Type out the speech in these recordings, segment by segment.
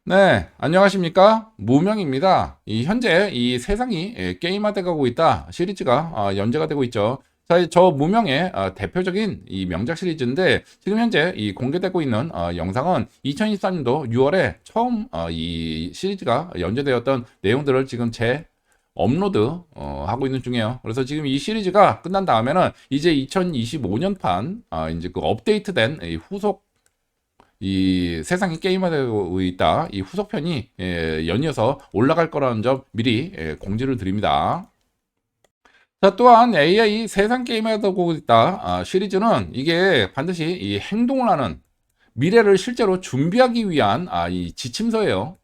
네, 안녕하십니까? 무명입니다. 현재 이 세상이 게임화돼 가고 있다 시리즈가 연재가 되고 있죠. 자, 저 무명의 대표적인 이 명작 시리즈인데 지금 현재 이 공개되고 있는 영상은 2023년도 6월에 처음 이 시리즈가 연재되었던 내용들을 지금 업로드 하고 있는 중이에요. 그래서 지금 이 시리즈가 끝난 다음에는 이제 2025년판 이제 그 업데이트된 이 후속 이 세상이 게임화되고 있다. 이 후속편이 연이어서 올라갈 거라는 점 미리 공지를 드립니다. 자, 또한 AI 세상 게임화되고 있다. 시리즈는 이게 반드시 이 행동을 하는 미래를 실제로 준비하기 위한 이 지침서예요.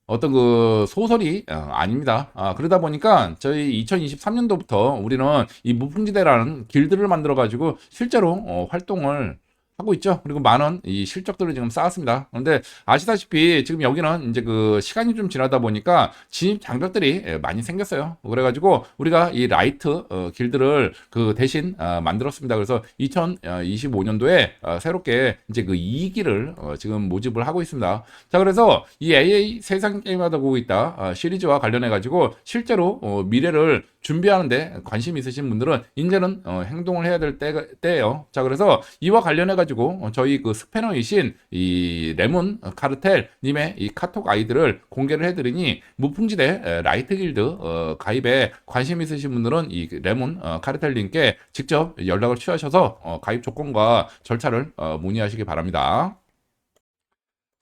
어떤 그 소설이 아닙니다. 그러다 보니까 저희 2023년도부터 우리는 이 무풍지대라는 길드를 만들어 가지고 실제로 활동을 하고 있죠. 그리고 많은 이 실적들을 지금 쌓았습니다. 그런데 아시다시피 지금 여기는 이제 그 시간이 좀 지나다 보니까 진입 장벽들이 많이 생겼어요. 그래가지고 우리가 이 라이트 길드를 그 대신 만들었습니다. 그래서 2025년도에 새롭게 이제 그 2기를 지금 모집을 하고 있습니다. 자, 그래서 이 AA 세상 게임하다 보고 있다 시리즈와 관련해 가지고 실제로 미래를 준비하는데 관심 있으신 분들은 이제는 행동을 해야 될 때예요. 자, 그래서 이와 관련해 가지고 저희 그 스패너이신 이 레몬 카르텔 님의 이 카톡 아이디를 공개를 해드리니 무풍지대 라이트 길드 가입에 관심 있으신 분들은 이 레몬 카르텔 님께 직접 연락을 취하셔서 가입 조건과 절차를 문의하시기 바랍니다.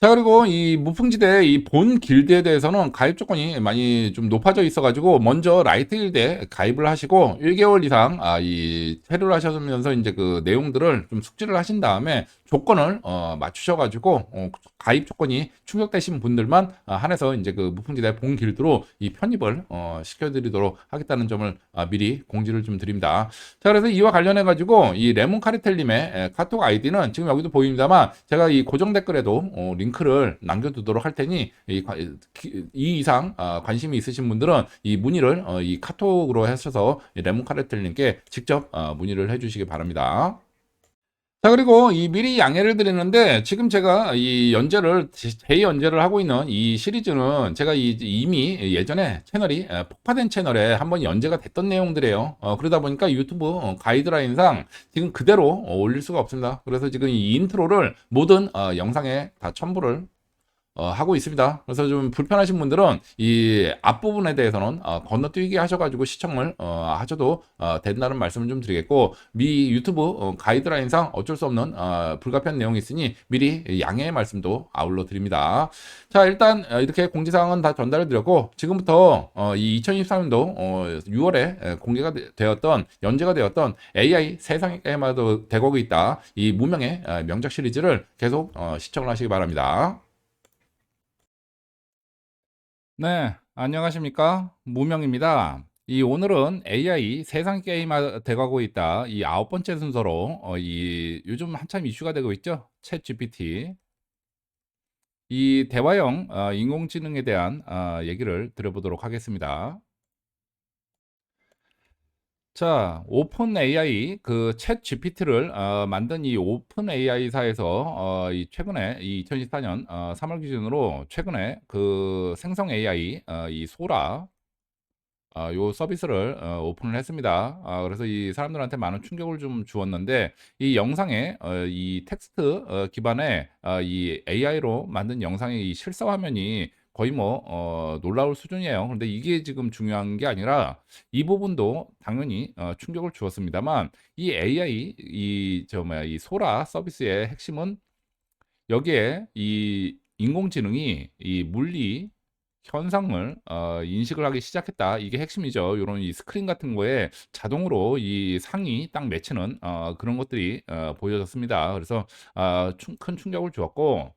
자, 그리고 이 무풍지대 이 본 길드에 대해서는 가입 조건이 많이 좀 높아져 있어가지고 먼저 라이트 길드에 가입을 하시고 1개월 이상 이 체류를 하시면서 이제 그 내용들을 좀 숙지를 하신 다음에 조건을 맞추셔가지고 가입 조건이 충족되신 분들만 한해서 이제 그 무풍지대 본 길드로 이 편입을 시켜드리도록 하겠다는 점을 미리 공지를 좀 드립니다. 자, 그래서 이와 관련해 가지고 이 레몬 카르텔님의 카톡 아이디는 지금 여기도 보입니다만 제가 이 고정 댓글에도 링크를 남겨두도록 할 테니 이 이상 관심이 있으신 분들은 이 문의를 이 카톡으로 하셔서 레몬 카르텔님께 직접 문의를 해주시기 바랍니다. 자, 그리고 이 미리 양해를 드리는데 지금 제가 이 연재를 재연재를 하고 있는 이 시리즈는 제가 이미 예전에 채널이 폭파된 채널에 한번 연재가 됐던 내용들이에요. 그러다 보니까 유튜브 가이드라인상 지금 그대로 올릴 수가 없습니다. 그래서 지금 이 인트로를 모든 영상에 다 첨부를 하고 있습니다. 그래서 좀 불편하신 분들은 이 앞부분에 대해서는 건너뛰기 하셔가지고 시청을 하셔도 된다는 말씀을 좀 드리겠고 미 유튜브 가이드라인상 어쩔 수 없는 불가피한 내용이 있으니 미리 양해의 말씀도 아울러 드립니다. 자, 일단 이렇게 공지사항은 다 전달해 드렸고 지금부터 이 2023년도 6월에 공개가 되었던 연재가 되었던 AI 세상에마도 대거고 있다 이 무명의 명작 시리즈를 계속 시청을 하시기 바랍니다. 네, 안녕하십니까? 무명입니다. 오늘은 AI 세상 게임 돼가고 있다. 이 아홉 번째 순서로 이 요즘 한참 이슈가 되고 있죠. 챗 GPT. 이 대화형 인공지능에 대한 얘기를 들어보도록 하겠습니다. 자, 오픈 AI 그 챗 GPT를 만든 이 오픈 AI사에서 이 최근에 이 2024년 3월 기준으로 최근에 그 생성 AI 이 소라 요 서비스를 오픈을 했습니다. 그래서 이 사람들한테 많은 충격을 좀 주었는데 이 영상에 이 텍스트 기반의 이 AI로 만든 영상의 이 실사 화면이 거의 뭐 놀라울 수준이에요. 그런데 이게 지금 중요한 게 아니라 이 부분도 당연히 충격을 주었습니다만 이 AI 저 뭐야 이 소라 서비스의 핵심은 여기에 이 인공지능이 이 물리 현상을 인식을 하기 시작했다. 이게 핵심이죠. 요런 이 스크린 같은 거에 자동으로 이 상이 딱 맺히는 그런 것들이 보여졌습니다. 그래서 큰 충격을 주었고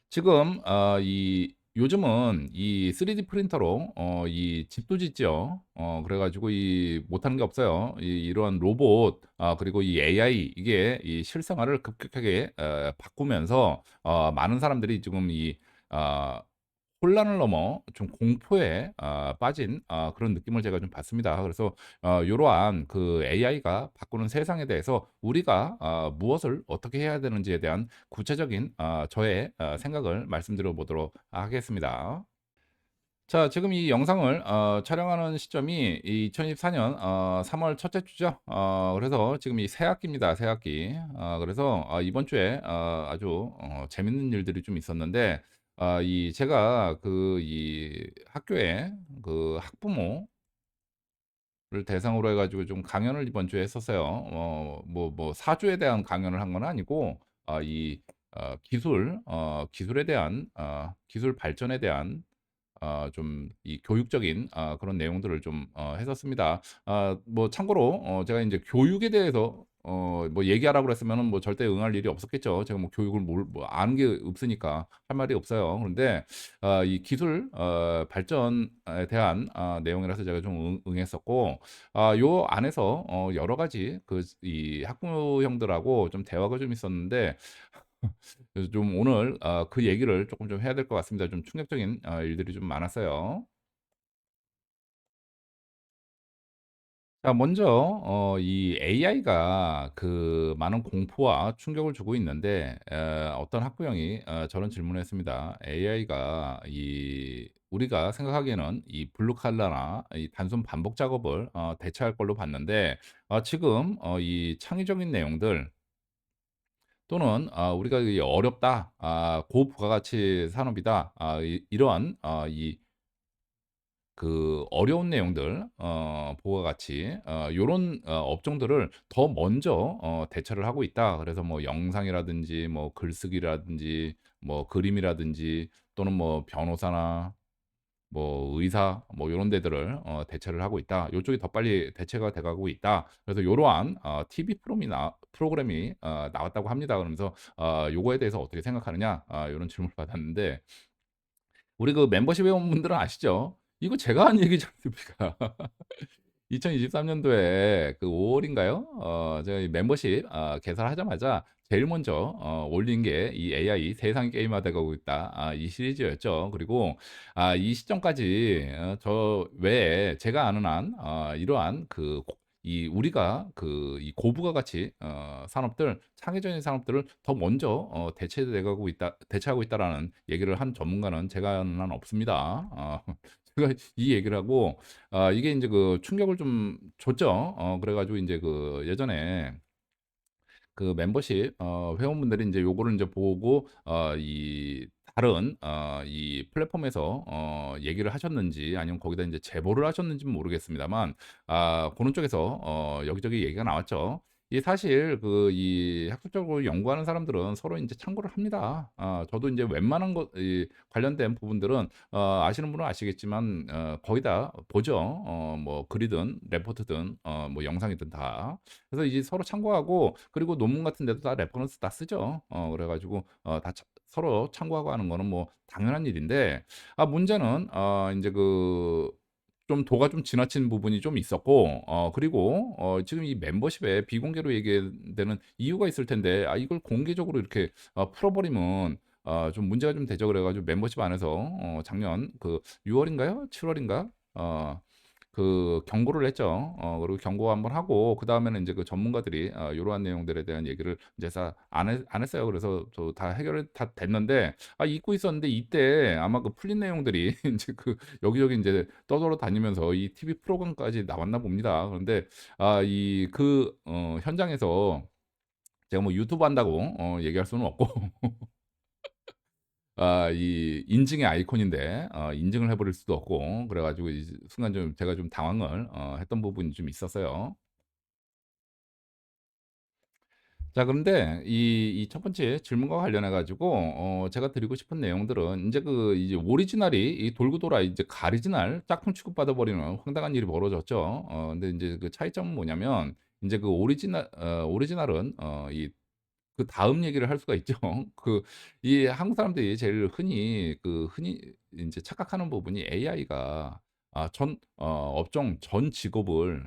지금 이 요즘은 이 3D 프린터로 이 집도 짓죠. 그래 가지고 이 못하는 게 없어요. 이러한 로봇 그리고 이 AI 이게 이 실생활을 급격하게 바꾸면서 많은 사람들이 지금 이 어 혼란을 넘어 좀 공포에 빠진 그런 느낌을 제가 좀 받습니다. 그래서 요러한 그 AI가 바꾸는 세상에 대해서 우리가 무엇을 어떻게 해야 되는지에 대한 구체적인 저의 생각을 말씀드려 보도록 하겠습니다. 자, 지금 이 영상을 촬영하는 시점이 2024년 3월 첫째 주죠. 그래서 지금 이 새 학기입니다, 새 학기. 그래서 이번 주에 아주 재밌는 일들이 좀 있었는데, 이 제가 그 이 학교에 그 학부모를 대상으로 해 가지고 좀 강연을 이번 주에 했었어요. 사주에 대한 강연을 한 건 아니고 기술에 대한 기술 발전에 대한 좀 이 교육적인 그런 내용들을 좀 했었습니다. 참고로 제가 인제 교육에 대해서 얘기하라고 그랬으면은 절대 응할 일이 없었겠죠. 제가 교육을 아는 게 없으니까 할 말이 없어요. 그런데 이 기술 발전에 대한 내용이라서 제가 좀 응했었고, 요 안에서 여러 가지 이 학부형들하고 좀 대화가 좀 있었는데, 그래서 좀 오늘 그 얘기를 조금 좀 해야 될 것 같습니다. 좀 충격적인 일들이 좀 많았어요. 자, 먼저 이 AI가 그 많은 공포와 충격을 주고 있는데, 어떤 학부형이 저런 질문을 했습니다. AI가 우리가 생각하기에는 이 블루 칼라나 이 단순 반복 작업을 대체할 걸로 봤는데, 지금 이 창의적인 내용들 또는 우리가 이 어렵다, 고부가가치 산업이다, 이러한 이 어려운 내용들, 부가가치, 요런 업종들을 더 먼저 대처를 하고 있다. 그래서 영상이라든지 글쓰기라든지 그림이라든지 또는 변호사나 의사 요런 데들을 대체를 하고 있다. 요쪽이 더 빨리 대체가 돼 가고 있다. 그래서 요러한 TV 프로그램이 나왔다고 합니다. 그러면서 "요거에 대해서 어떻게 생각하느냐?" 요런 질문을 받았는데, 우리 그 멤버십 회원분들은 아시죠? 이거 제가 한 얘기지 않습니까? 2023 년도에 그 5 월인가요? 제가 이 멤버십 개설하자마자 제일 먼저 올린 게 이 AI 세상이 게임화돼 가고 있다, 이 시리즈였죠. 그리고 이 시점까지 저 외에 제가 아는 한 이러한 이 우리가 이 고부가 가치 산업들, 창의적인 산업들을 더 먼저 대체돼 가고 있다, 대체하고 있다라는 얘기를 한 전문가는 제가 아는 한 없습니다. 제가 이 얘기를 하고 이게 인제 충격을 좀 줬죠. 그래 가지고 인제 예전에 그 멤버십 회원분들이 인제 요거를 인제 보고 이 다른 이 플랫폼에서 얘기를 하셨는지 아니면 거기다 인제 제보를 하셨는지는 모르겠습니다만, 고런 쪽에서 여기저기 얘기가 나왔죠. 사실 이 학술적으로 연구하는 사람들은 서로 인제 참고를 합니다. 저도 인제 웬만한 관련된 부분들은 아시는 분은 아시겠지만 거의 다 보죠. 글이든 레포트든 영상이든 다. 그래서 이제 서로 참고하고, 그리고 논문 같은 데도 다 레퍼런스 다 쓰죠. 그래 가지고 다 서로 참고하고 하는 거는 당연한 일인데, 문제는 인제 좀 도가 좀 지나친 부분이 좀 있었고, 그리고 지금 이 멤버십에 비공개로 얘기되는 이유가 있을 텐데, 이걸 공개적으로 이렇게 풀어 버리면 좀 문제가 좀 되죠. 그래 가지고 멤버십 안에서 작년 6 월인가요? 7 월인가? 경고를 했죠. 그리고 경고 한번 하고, 그다음에는 인제 전문가들이 요러한 내용들에 대한 얘기를 인제 안 했어요. 그래서 다 해결이 다 됐는데, 잊고 있었는데 이때 아마 풀린 내용들이 인제 여기저기 인제 떠돌아다니면서 이 TV 프로그램까지 나왔나 봅니다. 그런데 현장에서 제가 유튜브 한다고 얘기할 수는 없고, 이 인증의 아이콘인데 인증을 해 버릴 수도 없고, 그래 가지고 순간 좀 제가 좀 당황을 했던 부분이 좀 있었어요. 자, 그런데 이 첫 번째 질문과 관련해 가지고 제가 드리고 싶은 내용들은, 인제 이제 오리지널이 돌고 돌아 이제 가리지널 짝퉁 취급받아 버리는 황당한 일이 벌어졌죠. 근데 인제 차이점은 뭐냐면, 인제 오리지널은 그다음 얘기를 할 수가 있죠. 한국 사람들이 제일 흔히 인제 착각하는 부분이, AI가 업종 전 직업을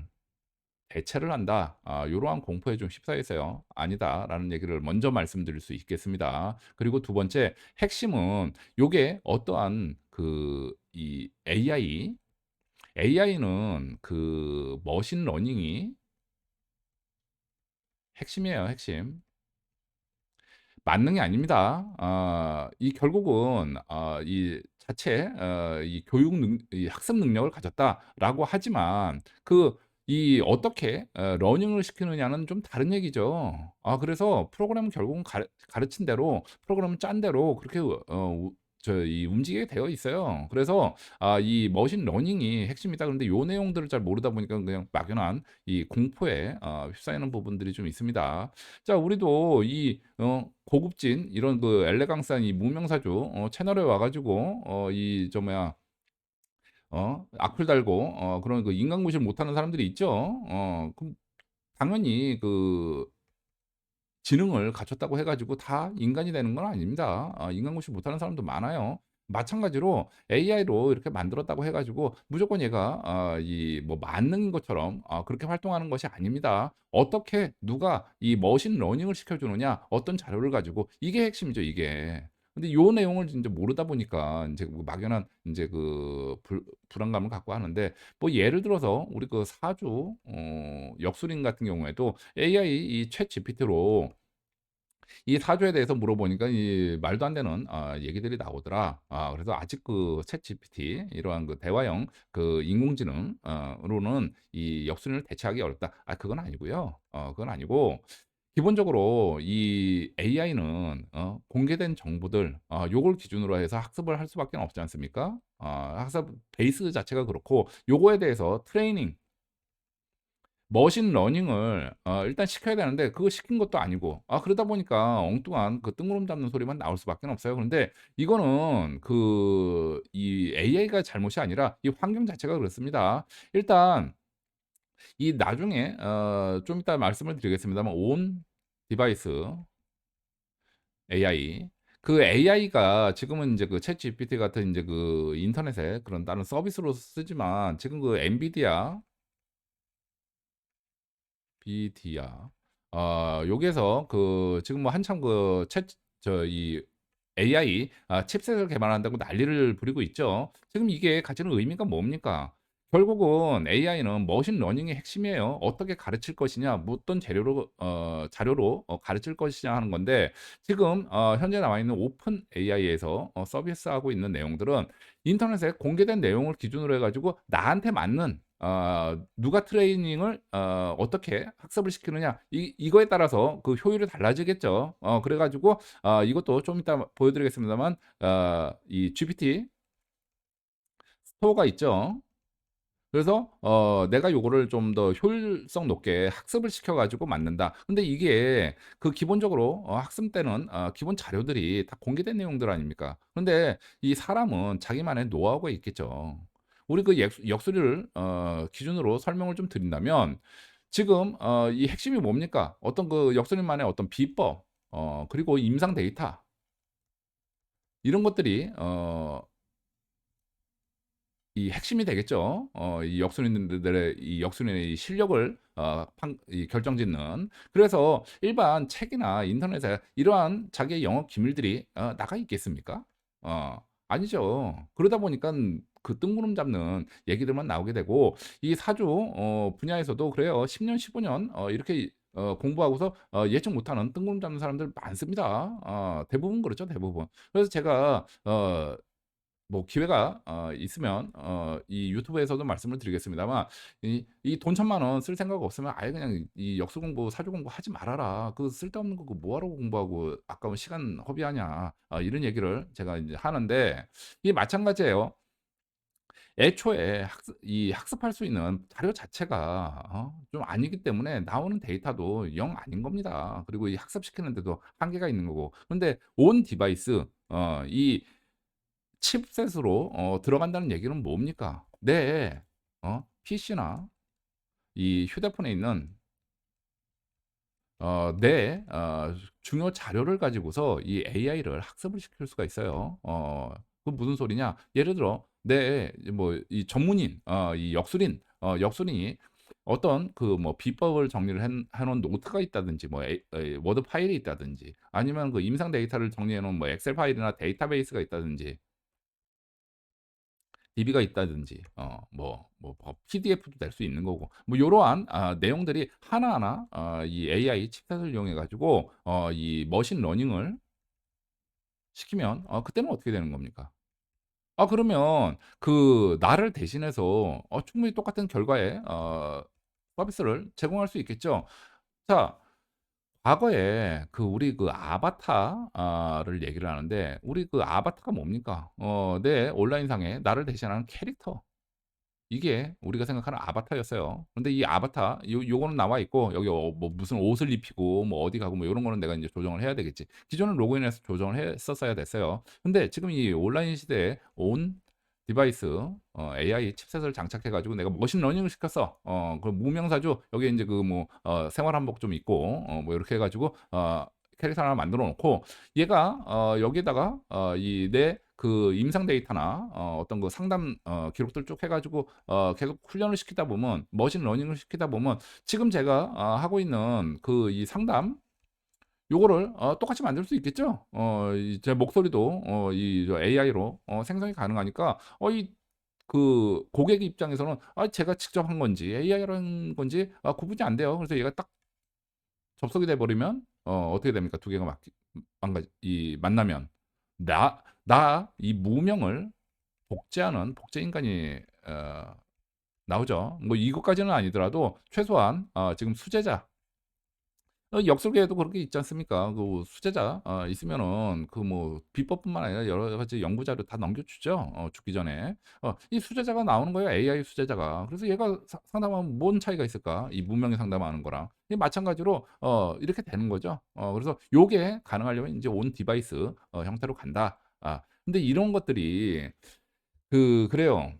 대체를 한다, 요러한 공포에 좀 휩싸여 있어요. 아니다라는 얘기를 먼저 말씀드릴 수 있겠습니다. 그리고 두 번째 핵심은, 요게 어떠한 이 AI는 그 머신 러닝이 핵심이에요, 핵심. 만능이 아닙니다. 이 결국은 이 자체 이 이 학습 능력을 가졌다라고 하지만 어떻게 러닝을 시키느냐는 좀 다른 얘기죠. 그래서 프로그램은 결국은 가르친 대로 프로그램은 짠 대로 그렇게 이 움직이게 되어 있어요. 그래서 이 머신 러닝이 핵심이다. 그런데 요 내용들을 잘 모르다 보니까 그냥 막연한 이 공포에 휩싸이는 부분들이 좀 있습니다. 자, 우리도 고급진 이런 그 엘레강스한 이 무명사주 채널에 와 가지고 이 저 뭐야 악플 달고 그런 그 인간 무시를 못하는 사람들이 있죠. 그럼 당연히 지능을 갖췄다고 해 가지고 다 인간이 되는 건 아닙니다. 인간 무시 못하는 사람도 많아요. 마찬가지로 AI로 이렇게 만들었다고 해 가지고 무조건 얘가 이 뭐 만능인 것처럼 그렇게 활동하는 것이 아닙니다. 어떻게 누가 이 머신 러닝을 시켜 주느냐, 어떤 자료를 가지고 이게 핵심이죠, 이게. 근데 요 내용을 인제 모르다 보니까 인제 그 막연한 인제 불안감을 갖고 하는데, 뭐 예를 들어서 우리 그 사주 역술인 같은 경우에도 AI 이 챗GPT로 이 사주에 대해서 물어보니까 이 말도 안 되는 얘기들이 나오더라. 그래서 아직 그 챗GPT 이러한 그 대화형 인공지능 로는 이 역순위를 대체하기 어렵다. 그건 아니고요. 그건 아니고 기본적으로 이 AI는 공개된 정보들 요걸 기준으로 해서 학습을 할 수밖에 없지 않습니까? 학습 베이스 자체가 그렇고 요거에 대해서 트레이닝 머신 러닝을 일단 시켜야 되는데 그거 시킨 것도 아니고 그러다 보니까 엉뚱한 그 뜬구름 잡는 소리만 나올 수밖에 없어요. 그런데 이거는 이 AI가 잘못이 아니라 이 환경 자체가 그렇습니다. 일단 이 나중에 좀 이따 말씀을 드리겠습니다만 온 디바이스 AI 그 AI가 지금은 이제 그 챗GPT 같은 이제 그 인터넷에 그런 다른 서비스로 쓰지만 지금 그 엔비디아 여기에서 지금 뭐 한참 그 챗 이 AI 칩셋을 개발한다고 난리를 부리고 있죠. 지금 이게 가지는 의미가 뭡니까? 결국은 AI는 머신 러닝의 핵심이에요. 어떻게 가르칠 것이냐, 뭐 어떤 자료로 가르칠 것이냐 하는 건데 지금 현재 나와 있는 오픈 AI에서 서비스하고 있는 내용들은 인터넷에 공개된 내용을 기준으로 해 가지고 나한테 맞는 누가 트레이닝을 어떻게 학습을 시키느냐 이거에 따라서 그 효율이 달라지겠죠. 그래 가지고 이것도 좀 이따 보여드리겠습니다만 이 GPT 스토어가 있죠. 그래서 내가 요거를 좀 더 효율성 높게 학습을 시켜 가지고 만든다. 근데 이게 기본적으로 학습 때는 기본 자료들이 다 공개된 내용들 아닙니까? 근데 이 사람은 자기만의 노하우가 있겠죠. 우리 역술을 기준으로 설명을 좀 드린다면 지금 이 핵심이 뭡니까? 어떤 역술인만의 어떤 비법 그리고 임상 데이터 이런 것들이 이 핵심이 되겠죠. 이 역순위들의 이 역순위의 이 실력을 결정짓는. 그래서 일반 책이나 인터넷에 이러한 자기의 영업 기밀들이 나가 있겠습니까? 아니죠. 그러다 보니까 그 뜬구름 잡는 얘기들만 나오게 되고 이 사주 분야에서도 그래요. 10년, 15년 이렇게 공부하고서 예측 못하는 뜬구름 잡는 사람들 많습니다. 대부분 그렇죠, 대부분. 그래서 제가 뭐 기회가 있으면 이 유튜브에서도 말씀을 드리겠습니다만 이 돈 1,000,000원 쓸 생각 없으면 아예 그냥 이 역수 공부, 사주 공부하지 말아라. 그 쓸데없는 거 뭐하러 공부하고 아까운 시간 허비하냐. 이런 얘기를 제가 이제 하는데 이게 마찬가지예요. 애초에 학습할 수 있는 자료 자체가 좀 아니기 때문에 나오는 데이터도 영 아닌 겁니다. 그리고 이 학습시키는 데도 한계가 있는 거고. 근데 온 디바이스 이 칩셋으로 들어간다는 얘기는 뭡니까? 내 PC나 이 휴대폰에 있는 내 중요 자료를 가지고서 이 AI를 학습을 시킬 수가 있어요. 그 무슨 소리냐? 예를 들어 내 뭐 이 전문인 이 역술인이 어떤 뭐 비법을 정리를 해 놓은 노트가 있다든지 뭐 워드 파일이 있다든지 아니면 그 임상 데이터를 정리해 놓은 뭐 엑셀 파일이나 데이터베이스가 있다든지 DB가 있다든지 PDF도 낼 수 있는 거고 뭐 요러한 내용들이 하나하나 이 AI 칩셋을 이용해 가지고 이 머신 러닝을 시키면 그때는 어떻게 되는 겁니까? 그러면 그 나를 대신해서 충분히 똑같은 결과의 서비스를 제공할 수 있겠죠. 자, 과거에 우리 아바타를 얘기를 하는데 우리 아바타가 뭡니까? 내 온라인상에 나를 대신하는 캐릭터. 이게 우리가 생각하는 아바타였어요. 근데 이 아바타 요거는 나와 있고 여기 뭐 무슨 옷을 입히고 뭐 어디 가고 뭐 요런 거는 내가 인제 조정을 해야 되겠지. 기존은 로그인해서 조정을 했었어야 됐어요. 근데 지금 이 온라인 시대에 온 디바이스 AI 칩셋을 장착해 가지고 내가 머신 러닝을 시켰어. 그 무명사죠. 여기에 인제 생활 한복 좀 입고 뭐 요렇게 해 가지고 캐릭터 하나 만들어 놓고 얘가 여기에다가 이 내 임상 데이터나 어떤 상담 기록들 쭉 해 가지고 계속 훈련을 시키다 보면 머신 러닝을 시키다 보면 지금 제가 하고 있는 이 상담 요거를 똑같이 만들 수 있겠죠. 이 제 목소리도 이 AI로 생성이 가능하니까 이 고객 입장에서는 제가 직접 한 건지 AI로 한 건지 구분이 안 돼요. 그래서 얘가 딱 접속이 돼 버리면 어떻게 됩니까? 두 개가 막 만나면 이 무명을 복제하는 복제 인간이 나오죠. 뭐 이것까지는 아니더라도 최소한 지금 수제자 역설계에도 그렇게 있지 않습니까? 수제자 있으면은 비법뿐만 아니라 여러 가지 연구 자료 다 넘겨주죠, 죽기 전에. 이 수제자가 나오는 거예요, AI 수제자가. 그래서 얘가 상담하면 뭔 차이가 있을까? 이 무명이 상담하는 거랑. 이 마찬가지로 이렇게 되는 거죠. 그래서 요게 가능하려면 인제 온 디바이스 형태로 간다. 근데 이런 것들이 그래요.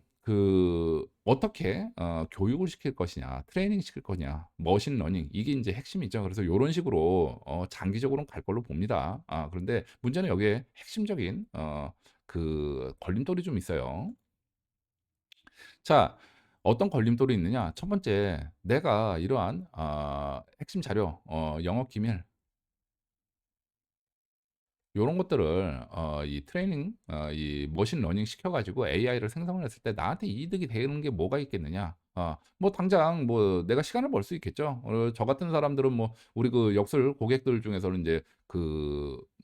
어떻게 교육을 시킬 것이냐, 트레이닝 시킬 거냐, 머신 러닝 이게 인제 핵심이죠. 그래서 요런 식으로 장기적으로는 갈 걸로 봅니다. 그런데 문제는 여기에 핵심적인 걸림돌이 좀 있어요. 자, 어떤 걸림돌이 있느냐? 첫 번째, 내가 이러한 핵심 자료, 영업 기밀 요런 것들을 이 트레이닝 이 머신 러닝 시켜 가지고 AI를 생성을 했을 때 나한테 이득이 되는 게 뭐가 있겠느냐. 뭐 당장 내가 시간을 벌 수 있겠죠. 저 같은 사람들은 뭐 우리 역술 고객들 중에서는 인제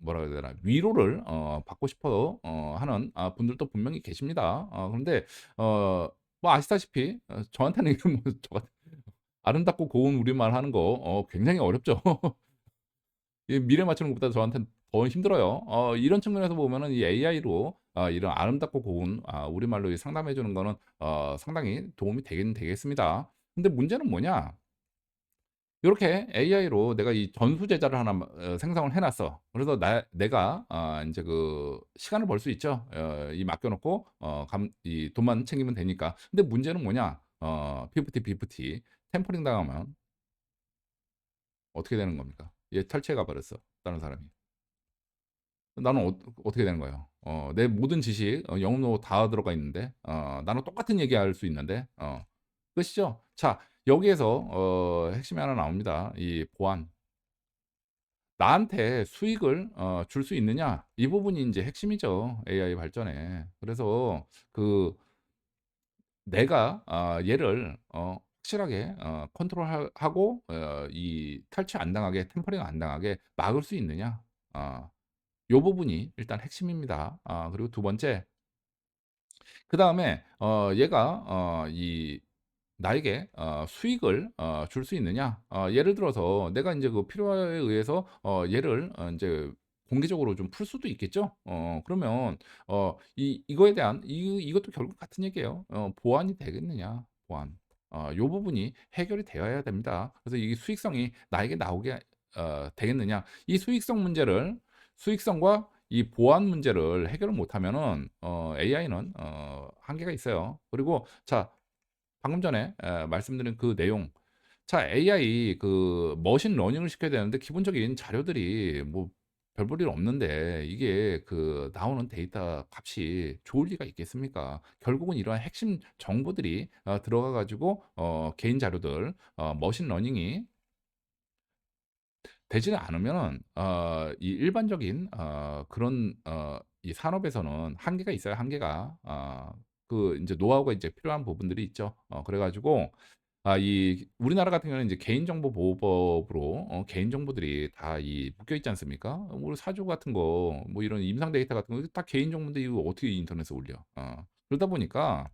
뭐라 그래야 되나 위로를 받고 싶어 하는 분들도 분명히 계십니다. 그런데 뭐 아시다시피 저한테는 이게 저 같은 아름답고 고운 우리말 하는 거 굉장히 어렵죠. 이 미래 맞추는 것보다 저한테는 더 힘들어요. 이런 측면에서 보면은 이 AI로 이런 아름답고 고운 우리말로 이 상담해 주는 거는 상당히 도움이 되긴 되겠습니다. 근데 문제는 뭐냐? 요렇게 AI로 내가 이 전수제자를 하나 생성을 해 놨어. 그래서 내가 인제 시간을 벌 수 있죠. 이 맡겨 놓고 이 돈만 챙기면 되니까. 근데 문제는 뭐냐? 피프티 템퍼링 당하면 어떻게 되는 겁니까? 얘 탈취해 가 버렸어, 다른 사람이. 나는 어떻게 되는 거예요? 내 모든 지식 영어로 다 들어가 있는데 나랑 똑같은 얘기할 수 있는데 끝이죠. 자, 여기에서 핵심이 하나 나옵니다. 이 보안. 나한테 수익을 줄 수 있느냐? 이 부분이 인제 핵심이죠, AI 발전에. 그래서 내가 얘를 확실하게 컨트롤하고 이 탈취 안 당하게 템퍼링 안 당하게 막을 수 있느냐? 요 부분이 일단 핵심입니다. 그리고 두 번째 그다음에 얘가 이 나에게 수익을 줄 수 있느냐? 예를 들어서 내가 인제 필요에 의해서 얘를 인제 공개적으로 좀 풀 수도 있겠죠? 그러면 이거에 대한 이것도 결국 같은 얘기예요. 보완이 되겠느냐, 보완. 요 부분이 해결이 되어야 됩니다. 그래서 이 수익성이 나에게 나오게 되겠느냐. 이 수익성과 이 보안 문제를 해결을 못하면은 AI는 한계가 있어요. 그리고 자, 방금 전에 말씀드린 그 내용. 자, AI 머신 러닝을 시켜야 되는데 기본적인 자료들이 뭐 별 볼 일 없는데 이게 나오는 데이터 값이 좋을 리가 있겠습니까? 결국은 이러한 핵심 정보들이 들어가 가지고 개인 자료들 머신 러닝이 되지는 않으면은 이 일반적인 그런 이 산업에서는 한계가 있어요, 한계가. 그 이제 노하우가 이제 필요한 부분들이 있죠. 그래 가지고 이 우리나라 같은 경우는 이제 개인정보보호법으로 개인 정보들이 다 이 묶여 있지 않습니까? 우리 사주 같은 거 뭐 이런 임상 데이터 같은 거 다 개인 정보인데 이거 어떻게 인터넷에 올려? 그러다 보니까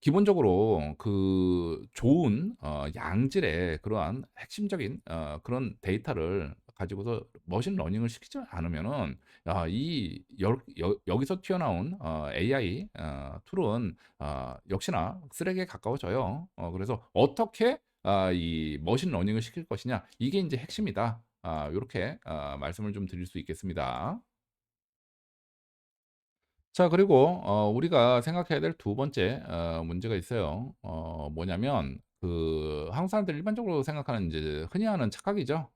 기본적으로 그 좋은 양질의 그러한 핵심적인 그런 데이터를 가지고서 머신러닝을 시키지 않으면은 이 여기서 튀어나온 AI 툴은 역시나 쓰레기에 가까워져요. 그래서 어떻게 이 머신러닝을 시킬 것이냐 이게 이제 핵심이다. 요렇게 말씀을 좀 드릴 수 있겠습니다. 자 그리고 우리가 생각해야 될 두 번째 문제가 있어요. 뭐냐면 그 한국 사람들이 일반적으로 생각하는 이제 흔히 하는 착각이죠.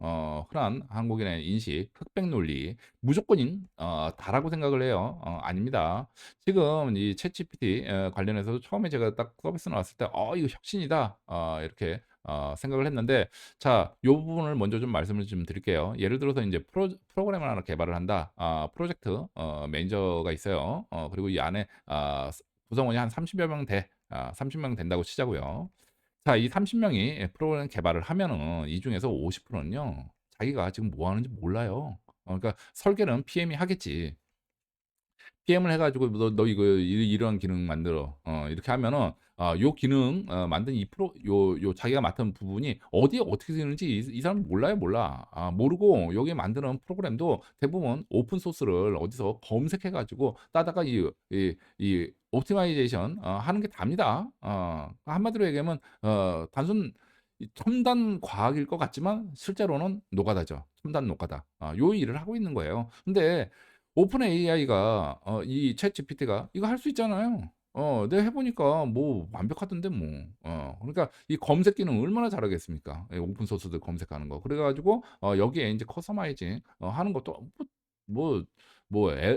흔한 한국인의 인식, 흑백 논리, 무조건인 다라고 생각을 해요. 아닙니다. 지금 이 챗GPT 관련해서도 처음에 제가 딱 서비스 나왔을 때 '이거 혁신이다.' 이렇게 생각을 했는데 자 요 부분을 먼저 좀 말씀을 좀 드릴게요. 예를 들어서 이제 프로그램을 하나 개발을 한다. 프로젝트 매니저가 있어요. 그리고 이 안에 구성원이 한 30여 명 30명 된다고 치자고요. 자 이 30 명이 프로그램 개발을 하면은 이 중에서 50% 는요. 자기가 지금 뭐 하는지 몰라요. 그러니까 설계는 PM이 하겠지. PM을 해 가지고 "너 이거 이러한 기능 만들어." 이렇게 하면은 요 기능 만든 이 요 자기가 맡은 부분이 어디에 어떻게 쓰이는지 이 사람은 몰라요, 몰라. 모르고 여기에 만드는 프로그램도 대부분 오픈 소스를 어디서 검색해 가지고 따다가 이 옵티마이제이션 하는 게 답니다. 한마디로 얘기하면 단순 이 첨단 과학일 것 같지만 실제로는 노가다죠. 첨단 노가다. 요 일을 하고 있는 거예요. 근데 오픈 AI가 이 챗GPT가 이거 할 수 있잖아요. 내가 해 보니까 뭐 완벽하던데 뭐. 그러니까 이 검색 기능 얼마나 잘하겠습니까? 예 오픈 소스들 검색하는 거. 그래 가지고 여기에 인제 커스터마이징 하는 것도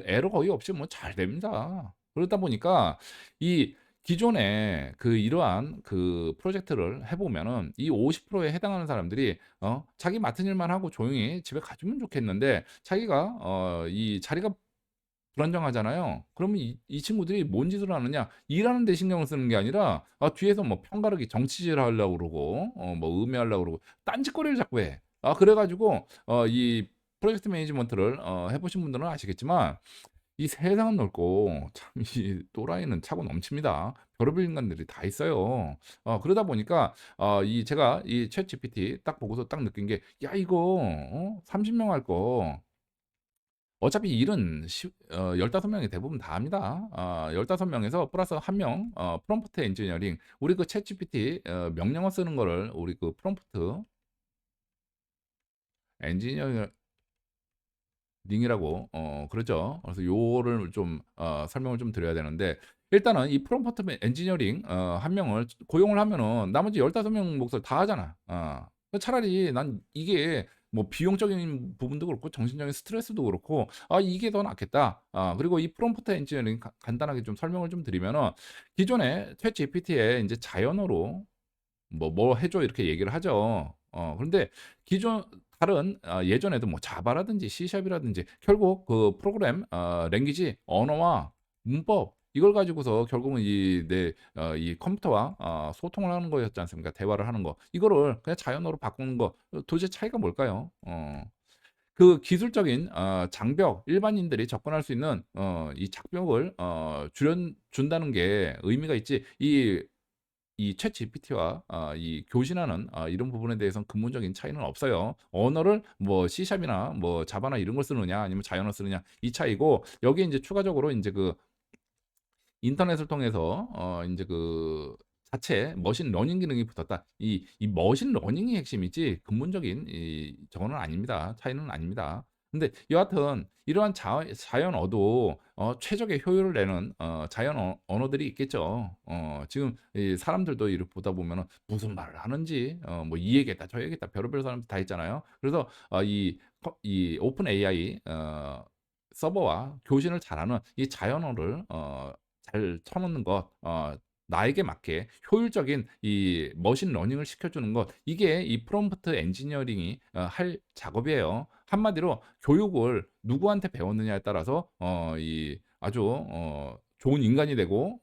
에러 거의 없이 뭐 잘 됩니다. 그러다 보니까 이 기존에 그 이러한 그 프로젝트를 해 보면은 이 50%에 해당하는 사람들이 자기 맡은 일만 하고 조용히 집에 가주면 좋겠는데 자기가 이 자리가 불안정하잖아요. 그러면 이 친구들이 뭔 짓을 하느냐? 일하는 데 신경을 쓰는 게 아니라 뒤에서 뭐 편가르기 정치질 하려고 그러고 뭐 음해하려고 그러고 딴짓거리를 자꾸 해. 그래 가지고 이 프로젝트 매니지먼트를 해 보신 분들은 아시겠지만 이 세상은 넓고 참 이 또라이는 차고 넘칩니다. 별의별 인간들이 다 있어요. 그러다 보니까 이 제가 이 챗GPT 딱 보고서 딱 느낀 게 '야 이거 30명 할 거 어차피 일은 15 명이 대부분 다 합니다. 15 명에서 플러스 1명 프롬프트 엔지니어링 우리 그 챗GPT 명령어 쓰는 거를 우리 그 프롬프트 엔지니어 링이라고 그러죠. 그래서 요거를 좀 설명을 좀 드려야 되는데 일단은 이 프롬프트 엔지니어링 1 명을 고용을 하면은 나머지 15명 몫을 다 하잖아. 차라리 난 이게 뭐 비용적인 부분도 그렇고 정신적인 스트레스도 그렇고 '이게 더 낫겠다.' 그리고 이 프롬프트 엔지니어링 간단하게 좀 설명을 좀 드리면은 기존에 챗GPT에 인제 자연어로 "뭐 해 줘." 이렇게 얘기를 하죠. 그런데 기존 다른 예전에도 뭐 자바라든지 C샵이라든지 결국 그 프로그램 랭귀지 언어와 문법 이걸 가지고서 결국은 이 컴퓨터와 소통을 하는 거였지 않습니까? 대화를 하는 거. 이거를 그냥 자연어로 바꾸는 거 도대체 차이가 뭘까요? 그 기술적인 장벽 일반인들이 접근할 수 있는 이 장벽을 줄여 준다는 게 의미가 있지 이 챗GPT와 이 교신하는 이런 부분에 대해서는 근본적인 차이는 없어요. 언어를 뭐 C샵이나 뭐 자바나 이런 걸 쓰느냐 아니면 자연어 쓰느냐 이 차이고 여기에 인제 추가적으로 인제 그 인터넷을 통해서 인제 그 자체 머신 러닝 기능이 붙었다. 이 머신 러닝이 핵심이지 근본적인 저거는 아닙니다. 차이는 아닙니다. 근데 여하튼 이러한 자연어도 최적의 효율을 내는 자연 언어들이 있겠죠. 지금 이 사람들도 이렇게 보다 보면은 무슨 말을 하는지 뭐 이 얘기했다 저 얘기했다 별의별 사람들 다 있잖아요. 그래서 이 오픈 AI 서버와 교신을 잘하는 이 자연어를 잘 쳐 놓는 것 나에게 맞게 효율적인 이 머신 러닝을 시켜주는 것 이게 이 프롬프트 엔지니어링이 할 작업이에요. 한마디로 교육을 누구한테 배웠느냐에 따라서 이 아주 좋은 인간이 되고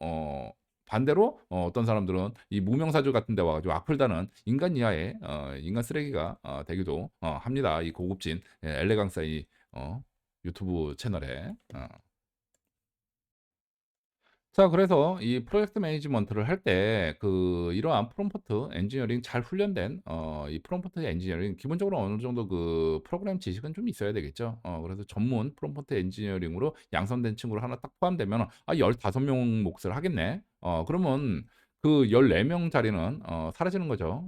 반대로 어떤 사람들은 이 무명사주 같은 데 와 가지고 악플 다는 인간 이하의 인간 쓰레기가 되기도 합니다. 이 고급진 엘레강사 이 유튜브 채널에. 자, 그래서 이 프로젝트 매니지먼트를 할 때 이러한 프롬프트 엔지니어링 잘 훈련된 이 프롬프트 엔지니어링 기본적으로 어느 정도 그 프로그램 지식은 좀 있어야 되겠죠. 그래서 전문 프롬프트 엔지니어링으로 양성된 친구로 하나 딱 포함되면 15명 몫을 하겠네. 그러면 그 14명 자리는 사라지는 거죠.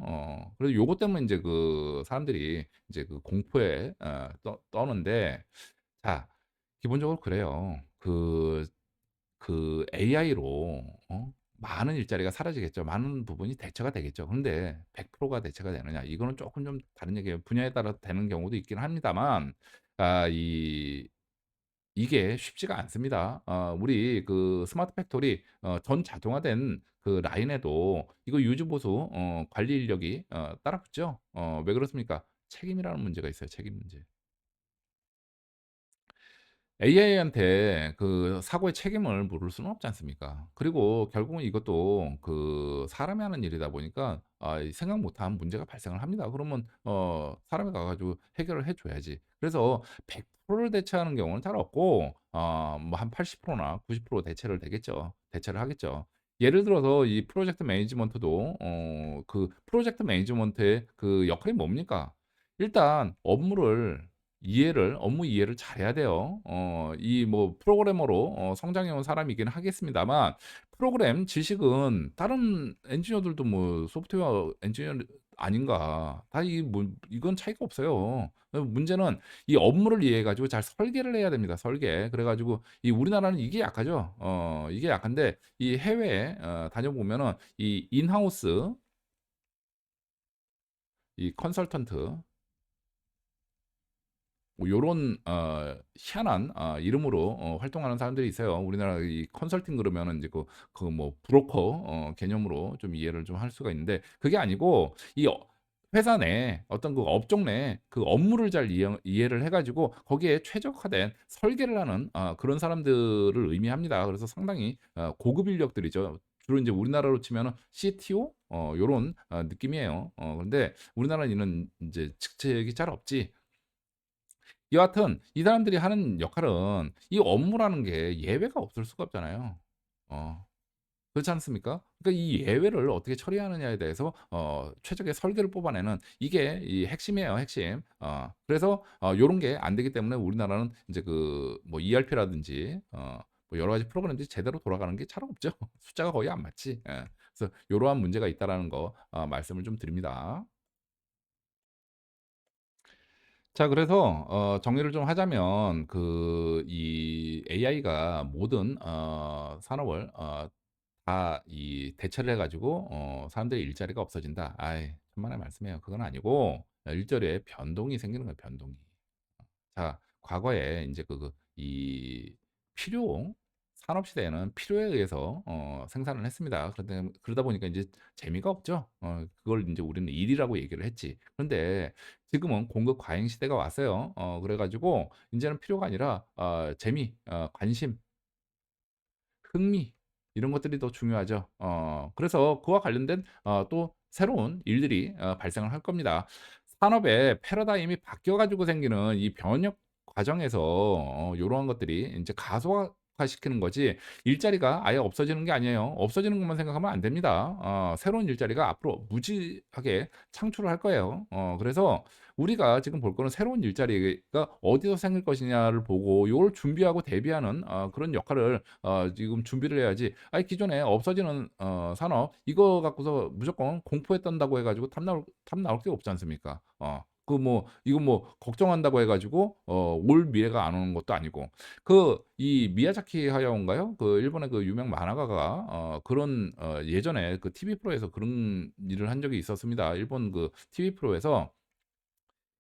그래서 요것 때문에 이제 그 사람들이 이제 그 공포에 떠는데, 자, 기본적으로 그래요. AI로 많은 일자리가 사라지겠죠. 많은 부분이 대체가 되겠죠. 근데 100%가 대체가 되느냐? 이거는 조금 좀 다른 얘기예요. 분야에 따라 되는 경우도 있긴 합니다만, 아, 이 이게 쉽지가 않습니다. 우리 그 스마트 팩토리 전 자동화된 그 라인에도 이거 유지 보수 관리 인력이 따라붙죠. 왜 그렇습니까? 책임이라는 문제가 있어요. 책임 문제. AI한테 그 사고의 책임을 물을 수는 없지 않습니까? 그리고 결국은 이것도 그 사람이 하는 일이다 보니까 이 생각 못한 문제가 발생을 합니다. 그러면 사람이 가 가지고 해결을 해 줘야지. 그래서 100%를 대체하는 경우는 잘 없고 뭐 한 80%나 90% 대체를 되겠죠. 대체를 하겠죠. 예를 들어서 이 프로젝트 매니지먼트도 그 프로젝트 매니지먼트의 그 역할이 뭡니까? 일단 업무 이해를 잘해야 돼요. 이 뭐 프로그래머로 성장해 온 사람이긴 하겠습니다만, 프로그램 지식은 다른 엔지니어들도 뭐 소프트웨어 엔지니어 아닌가. 다 이건 차이가 없어요. 문제는 이 업무를 이해해 가지고 잘 설계를 해야 됩니다, 설계. 그래 가지고 이 우리나라는 이게 약하죠. 이게 약한데 이 해외에 다녀보면은 이 인하우스 이 컨설턴트 뭐 요런 희한한 이름으로 활동하는 사람들이 있어요. 우리나라 이 컨설팅 그러면은 이제 뭐 브로커 개념으로 좀 이해를 좀 할 수가 있는데, 그게 아니고 이 회사 내 어떤 그 업종 내 그 업무를 잘 이해를 해 가지고 거기에 최적화된 설계를 하는 그런 사람들을 의미합니다. 그래서 상당히 고급 인력들이죠. 주로 인제 우리나라로 치면은 CTO 요런 느낌이에요. 근데 우리나라는 이런 인제 직책이 잘 없지. 여하튼 이 사람들이 하는 역할은 이 업무라는 게 예외가 없을 수가 없잖아요. 어 그렇지 않습니까? 그러니까 이 예외를 어떻게 처리하느냐에 대해서 최적의 설계를 뽑아내는 이게 이 핵심이에요, 핵심. 그래서 요런 게 안 되기 때문에 우리나라는 인제 그 뭐 ERP라든지 뭐 여러 가지 프로그램들이 제대로 돌아가는 게 잘 없죠. 숫자가 거의 안 맞지. 예. 그래서 요러한 문제가 있다라는 거 말씀을 좀 드립니다. 자, 그래서 정리를 좀 하자면 이 AI가 모든 산업을 다 이 대체를 해 가지고 사람들의 일자리가 없어진다. 아이, 천만의 말씀이에요. 그건 아니고 일자리에 변동이 생기는 거예요, 변동이. 자, 과거에 인제 이 필요 산업 시대에는 필요에 의해서 생산을 했습니다. 그러다 보니까 인제 재미가 없죠. 그걸 인제 우리는 일이라고 얘기를 했지. 그런데 지금은 공급 과잉 시대가 왔어요. 그래 가지고 인제는 필요가 아니라 재미, 관심, 흥미 이런 것들이 더 중요하죠. 그래서 그와 관련된 또 새로운 일들이 발생을 할 겁니다. 산업의 패러다임이 바뀌어 가지고 생기는 이 변혁 과정에서 요러한 것들이 인제 가속화시키는 거지 일자리가 아예 없어지는 게 아니에요. 없어지는 것만 생각하면 안 됩니다. 새로운 일자리가 앞으로 무지하게 창출을 할 거예요. 그래서 우리가 지금 볼 거는 새로운 일자리가 어디서 생길 것이냐를 보고 요걸 준비하고 대비하는 그런 역할을 지금 준비를 해야지, 아이 기존에 없어지는 산업 이거 갖고서 무조건 공포에 떤다고 해 가지고 탑 나올 게 없지 않습니까? 이거 뭐 걱정한다고 해 가지고 올 미래가 안 오는 것도 아니고. 이 미야자키 하야오인가요? 그 일본의 그 유명 만화가가 그런 예전에 그 TV 프로에서 그런 일을 한 적이 있었습니다. 일본 그 TV 프로에서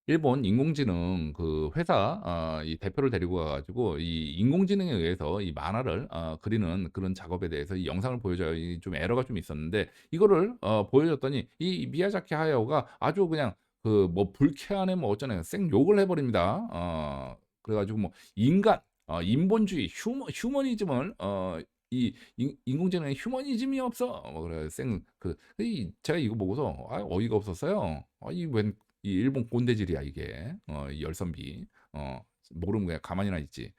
일본 인공지능 그 회사 이 대표를 데리고 가 가지고 이 인공지능에 의해서 이 만화를 그리는 그런 작업에 대해서 이 영상을 보여줘요. 이 좀 에러가 좀 있었는데 이거를 보여줬더니 이 미야자키 하야오가 아주 그냥 그 뭐 불쾌하네 뭐 어쩌네 생 욕을 해 버립니다. 그래 가지고 뭐 인간 인본주의 휴머니즘을 인공지능에 휴머니즘이 없어. 뭐 그래 제가 이거 보고서 어이가 없었어요. 웬 이 일본 꼰대질이야 이게. 이 열선비. 모르면 그냥 가만히나 있지.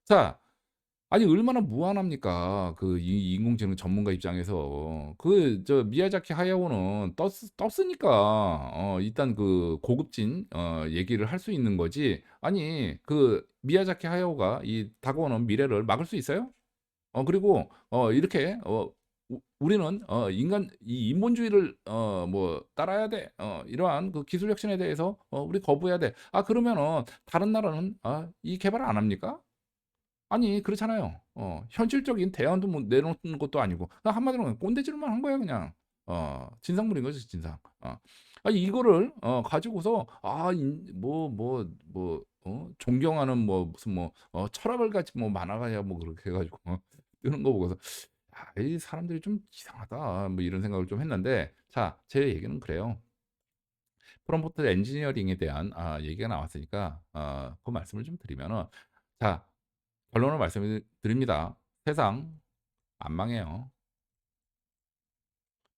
자, 아니 얼마나 무한합니까? 그 이 인공지능 전문가 입장에서. 미야자키 하야오는 떴으니까 일단 그 고급진 얘기를 할 수 있는 거지. 아니 미야자키 하야오가 이 다가오는 미래를 막을 수 있어요? 그리고 이렇게 우리는 이 인본주의를 뭐 따라야 돼. 이러한 그 기술 혁신에 대해서 우리 거부해야 돼. 그러면은 다른 나라는 이 개발을 안 합니까? 아니 그렇잖아요. 현실적인 대안도 뭐 내놓는 것도 아니고 그냥 한마디로 그냥 꼰대질만 한 거야 그냥. 진상물인 거지 진상. 이거를 가지고서 존경하는 뭐 무슨 뭐 철학을 같이 뭐 만화가야 뭐 그렇게 해 가지고 뜨는 거 보고서 '이 사람들이 좀 이상하다.' 뭐 이런 생각을 좀 했는데 자 제 얘기는 그래요. 프롬프트 엔지니어링에 대한 얘기가 나왔으니까 그 말씀을 좀 드리면은 자 결론을 말씀을 드립니다. 세상 안 망해요.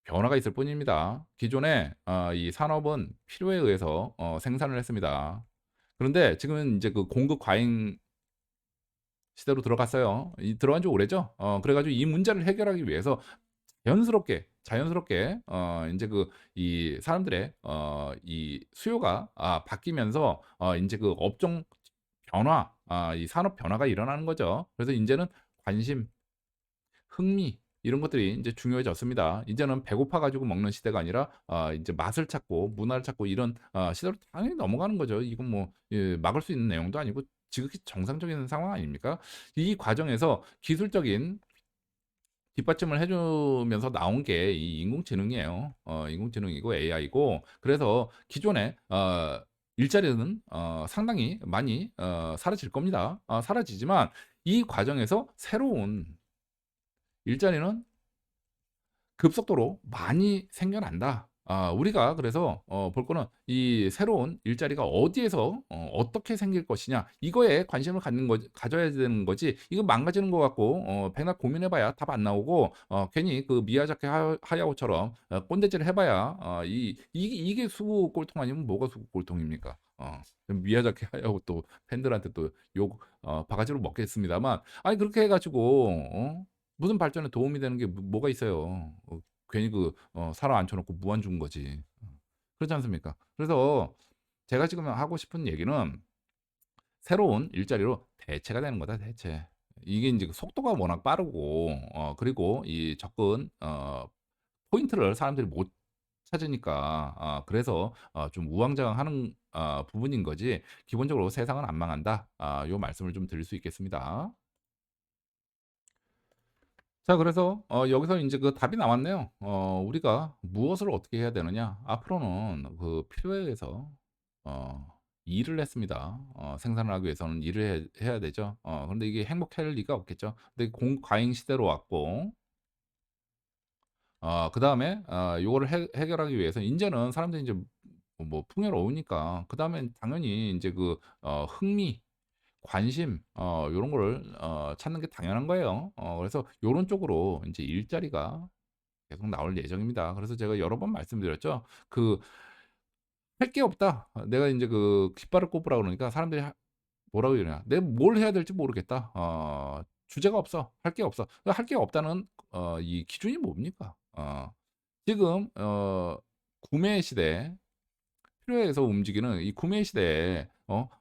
변화가 있을 뿐입니다. 기존에 이 산업은 필요에 의해서 생산을 했습니다. 그런데 지금은 이제 그 공급 과잉 시대로 들어갔어요. 들어간 지 오래죠. 그래 가지고 이 문제를 해결하기 위해서 자연스럽게 인제 이 사람들의 이 수요가 바뀌면서 인제 그 업종 변화 이 산업 변화가 일어나는 거죠. 그래서 인제는 관심, 흥미 이런 것들이 인제 중요해졌습니다. 이제는 배고파 가지고 먹는 시대가 아니라 인제 맛을 찾고 문화를 찾고 이런 시대로 당연히 넘어가는 거죠. 이건 뭐 막을 수 있는 내용도 아니고 지극히 정상적인 상황 아닙니까? 이 과정에서 기술적인 뒷받침을 해 주면서 나온 게 이 인공지능이에요. 인공지능이고 AI고 그래서 기존에 일자리는 상당히 많이 사라질 겁니다. 사라지지만 이 과정에서 새로운 일자리는 급속도로 많이 생겨난다. 우리가 그래서 볼 거는 이 새로운 일자리가 어디에서 어떻게 생길 것이냐 이거에 관심을 갖는 거 가져야 되는 거지 이거 망가지는 것 같고 백날 고민해 봐야 답 안 나오고 괜히 그 미야자키 하야오처럼 꼰대질 해 봐야 이게 수구 꼴통 아니면 뭐가 수구 꼴통입니까? 미야자키 하야오 또 팬들한테 또 욕 바가지로 먹겠습니다만 아니 그렇게 해 가지고 무슨 발전에 도움이 되는 게 뭐가 있어요. 괜히 사람 앉혀 놓고 무한 주는 거지. 그렇지 않습니까? 그래서 제가 지금 하고 싶은 얘기는 새로운 일자리로 대체가 되는 거다, 대체. 이게 인제 그 속도가 워낙 빠르고 그리고 이 접근 포인트를 사람들이 못 찾으니까 그래서 좀 우왕좌왕하는 부분인 거지 기본적으로 '세상은 안 망한다.' 요 말씀을 좀 드릴 수 있겠습니다. 자 그래서 여기서 인제 그 답이 나왔네요. 우리가 무엇을 어떻게 해야 되느냐. 앞으로는 그 필요에 의해서 일을 했습니다. 생산을 하기 위해서는 일을 해야 되죠. 그런데 이게 행복할 리가 없겠죠. 근데 공 과잉 시대로 왔고 그다음에 요거를 해결하기 위해서 인제는 사람들이 인제 뭐 풍요로우니까 그다음엔 당연히 인제 흥미 관심 요런 거를 찾는 게 당연한 거예요. 그래서 요런 쪽으로 인제 일자리가 계속 나올 예정입니다. 그래서 제가 여러 번 말씀드렸죠. "할 게 없다." 내가 인제 깃발을 꼽으라 그러니까 사람들이 뭐라고 그러냐. "내가 뭘 해야 될지 모르겠다. 주제가 없어. 할 게 없어." 할 게 없다는 이 기준이 뭡니까? 지금 구매 시대 필요해서 움직이는 이 구매 시대에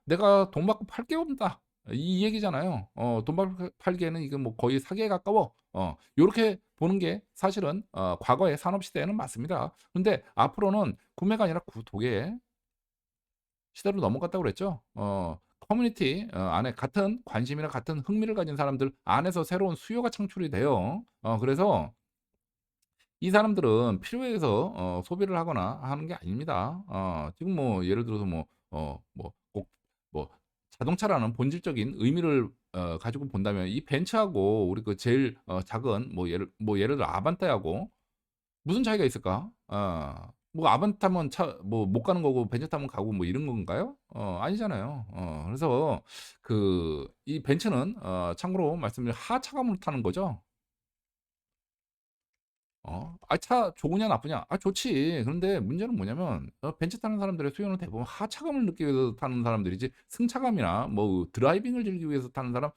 '내가 돈 받고 팔 게 없다.' 이 얘기잖아요. 돈 받고 팔기에는 이게 뭐 거의 사기에 가까워. 요렇게 보는 게 사실은 과거의 산업 시대에는 맞습니다. 근데 앞으로는 구매가 아니라 구독의 시대로 넘어갔다고 그랬죠. 커뮤니티 안에 같은 관심이나 같은 흥미를 가진 사람들 안에서 새로운 수요가 창출이 돼요. 그래서 이 사람들은 필요에 의해서 소비를 하거나 하는 게 아닙니다. 지금 뭐 예를 들어서 꼭 뭐 자동차라는 본질적인 의미를 가지고 본다면 이 벤츠하고 우리 제일 작은 예를 들어 아반떼하고 무슨 차이가 있을까? 뭐 아반떼 타면 못 가는 거고 벤츠 타면 가고 뭐 이런 건가요? 아니잖아요. 그래서 이 벤츠는 참고로 말씀드리면 하차감으로 타는 거죠. 차 좋으냐 나쁘냐? 좋지. 그런데 문제는 뭐냐면 벤츠 타는 사람들의 수요는 대부분 하차감을 느끼기 위해서 타는 사람들이지 승차감이나 뭐 드라이빙을 즐기기 위해서 타는 사람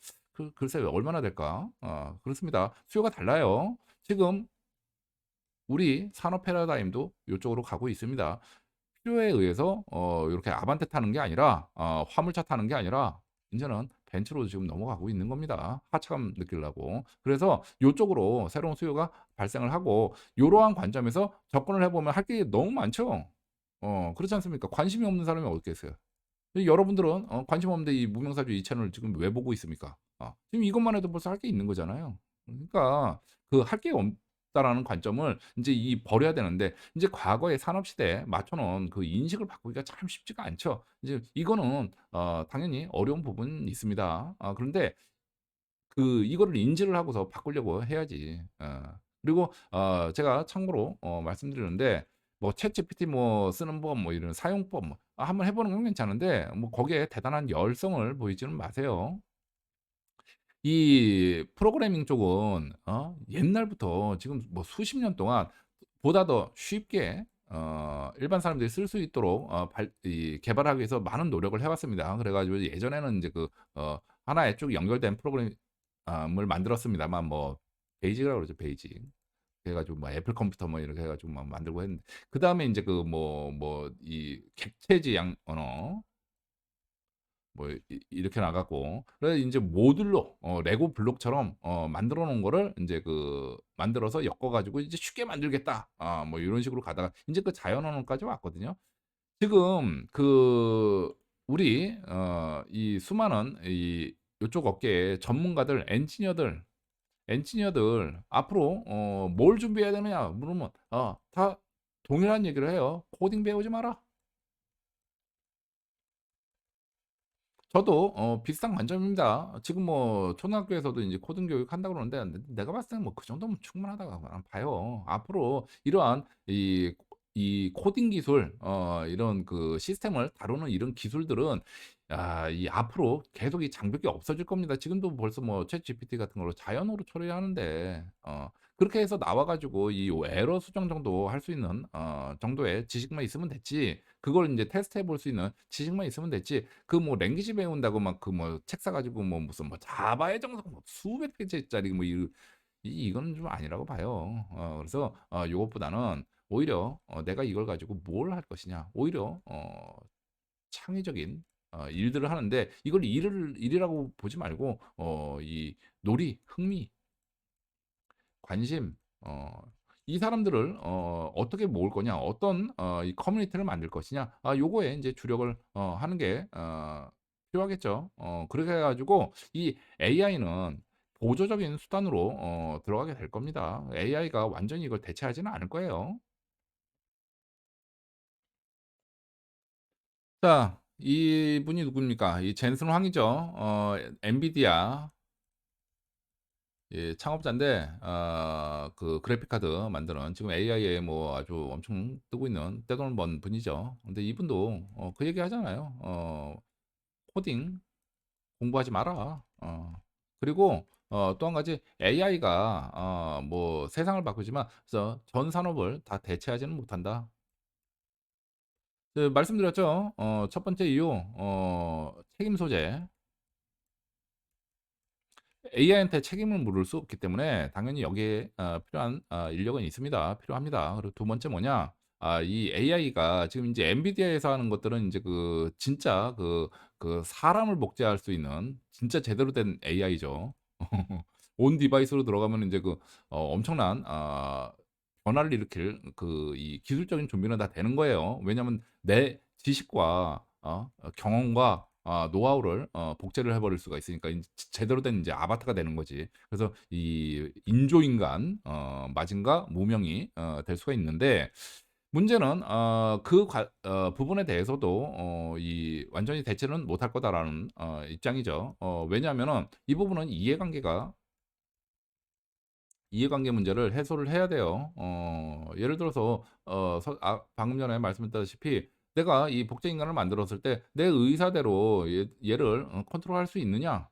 글쎄 얼마나 될까? 그렇습니다. 수요가 달라요. 지금 우리 산업 패러다임도 이쪽으로 가고 있습니다. 필요에 의해서 이렇게 아반떼 타는 게 아니라 화물차 타는 게 아니라 인제는 벤츠로 지금 넘어가고 있는 겁니다, 하차감 느끼려고. 그래서 요쪽으로 새로운 수요가 발생을 하고 요러한 관점에서 접근을 해 보면 할 게 너무 많죠. 그렇지 않습니까? 관심이 없는 사람이 어디 있겠어요. 여러분들은 관심 없는데 이 무명사주 이 채널을 지금 왜 보고 있습니까? 지금 이것만 해도 벌써 할 게 있는 거잖아요. 그러니까 그 할 게 없다라는 관점을 인제 버려야 되는데 인제 과거의 산업 시대에 맞춰 놓은 그 인식을 바꾸기가 참 쉽지가 않죠. 이제 이거는 당연히 어려운 부분이 있습니다. 그런데 이거를 인지를 하고서 바꾸려고 해야지. 그리고 제가 참고로 말씀드리는데 뭐 챗GPT 뭐 쓰는 법 뭐 이런 사용법 뭐 한번 해 보는 건 괜찮은데 뭐 거기에 대단한 열성을 보이지는 마세요. 이 프로그래밍 쪽은 옛날부터 지금 뭐 수십 년 동안 보다 더 쉽게 일반 사람들이 쓸 수 있도록 발 이 개발하기 위해서 많은 노력을 해 왔습니다. 그래 가지고 예전에는 인제 하나에 쭉 연결된 프로그램 을 만들었습니다만 뭐 베이직이라고 그러죠, 베이직. 그래 가지고 뭐 애플 컴퓨터 뭐 이렇게 해 가지고 막 만들고 했는데 그다음에 인제 이 객체지향 언어 뭐 이렇게 나갔고 그래서 인제 모듈로 레고 블록처럼 만들어 놓은 거를 인제 만들어서 엮어 가지고 이제 '쉽게 만들겠다.' 뭐 이런 식으로 가다가 인제 자연 언어까지 왔거든요. 지금 우리 이 수많은 요쪽 업계의 전문가들, 엔지니어들 앞으로 뭘 준비해야 되느냐 물으면 다 동일한 얘기를 해요. "코딩 배우지 마라." 저도 비슷한 관점입니다. 지금 뭐 초등학교에서도 인제 코딩 교육한다고 그러는데 내가 봤을 때는 뭐 그 정도면 충분하다고 난 봐요. 앞으로 이러한 이 코딩 기술 이런 시스템을 다루는 이런 기술들은 이 앞으로 계속 이 장벽이 없어질 겁니다. 지금도 벌써 뭐 챗GPT 같은 걸로 자연어로 처리하는데 그렇게 해서 나와 가지고 이 에러 수정 정도 할 수 있는 정도의 지식만 있으면 됐지 그걸 인제 테스트해 볼 수 있는 지식만 있으면 됐지 뭐 랭귀지 배운다고 막 뭐 책 사 가지고 뭐 무슨 뭐 자바의 정석 뭐 수백 페이지짜리 뭐 이거는 좀 아니라고 봐요. 그래서 요것보다는 오히려 내가 이걸 가지고 뭘 할 것이냐. 오히려 창의적인 일들을 하는데 이걸 일이라고 보지 말고 이 놀이, 흥미, 관심 이 사람들을 어떻게 모을 거냐, 어떤 이 커뮤니티를 만들 것이냐, 요거에 인제 주력을 하는 게 필요하겠죠. 그렇게 해 가지고 이 AI는 보조적인 수단으로 들어가게 될 겁니다. AI가 완전히 이걸 대체하지는 않을 거예요. 자, 이분이 누굽니까? 이 젠슨 황이죠. 엔비디아 창업자인데 그래픽 카드 만드는 지금 AI에 뭐 아주 엄청 뜨고 있는 떼돈을 번 분이죠. 근데 이분도 그 얘기 하잖아요. "코딩 공부하지 마라." 그리고 또 한 가지 "AI가 뭐 세상을 바꾸지만 전 산업을 다 대체하지는 못한다." 말씀드렸죠. 첫 번째 이유 책임 소재. AI한테 책임을 물을 수 없기 때문에 당연히 여기에 필요한 인력은 있습니다. 필요합니다. 그리고 두 번째 뭐냐? 이 AI가 지금 인제 엔비디아에서 하는 것들은 인제 진짜 사람을 목재할 수 있는 진짜 제대로 된 AI죠. 온 디바이스로 들어가면 인제 엄청난 변화를 일으킬 이 기술적인 준비는 다 되는 거예요. 왜냐하면 내 지식과 경험과 노하우를 복제를 해 버릴 수가 있으니까 제대로 된 인제 아바타가 되는 거지. 그래서 이 인조인간 마징과 무명이 될 수가 있는데 문제는 부분에 대해서도 이 "완전히 대체는 못할 거다."라는 입장이죠. 왜냐하면은 이 부분은 이해관계 문제를 해소를 해야 돼요. 예를 들어서 방금 전에 말씀드렸다시피 내가 이 복제 인간을 만들었을 때 내 의사대로 얘를 컨트롤할 수 있느냐?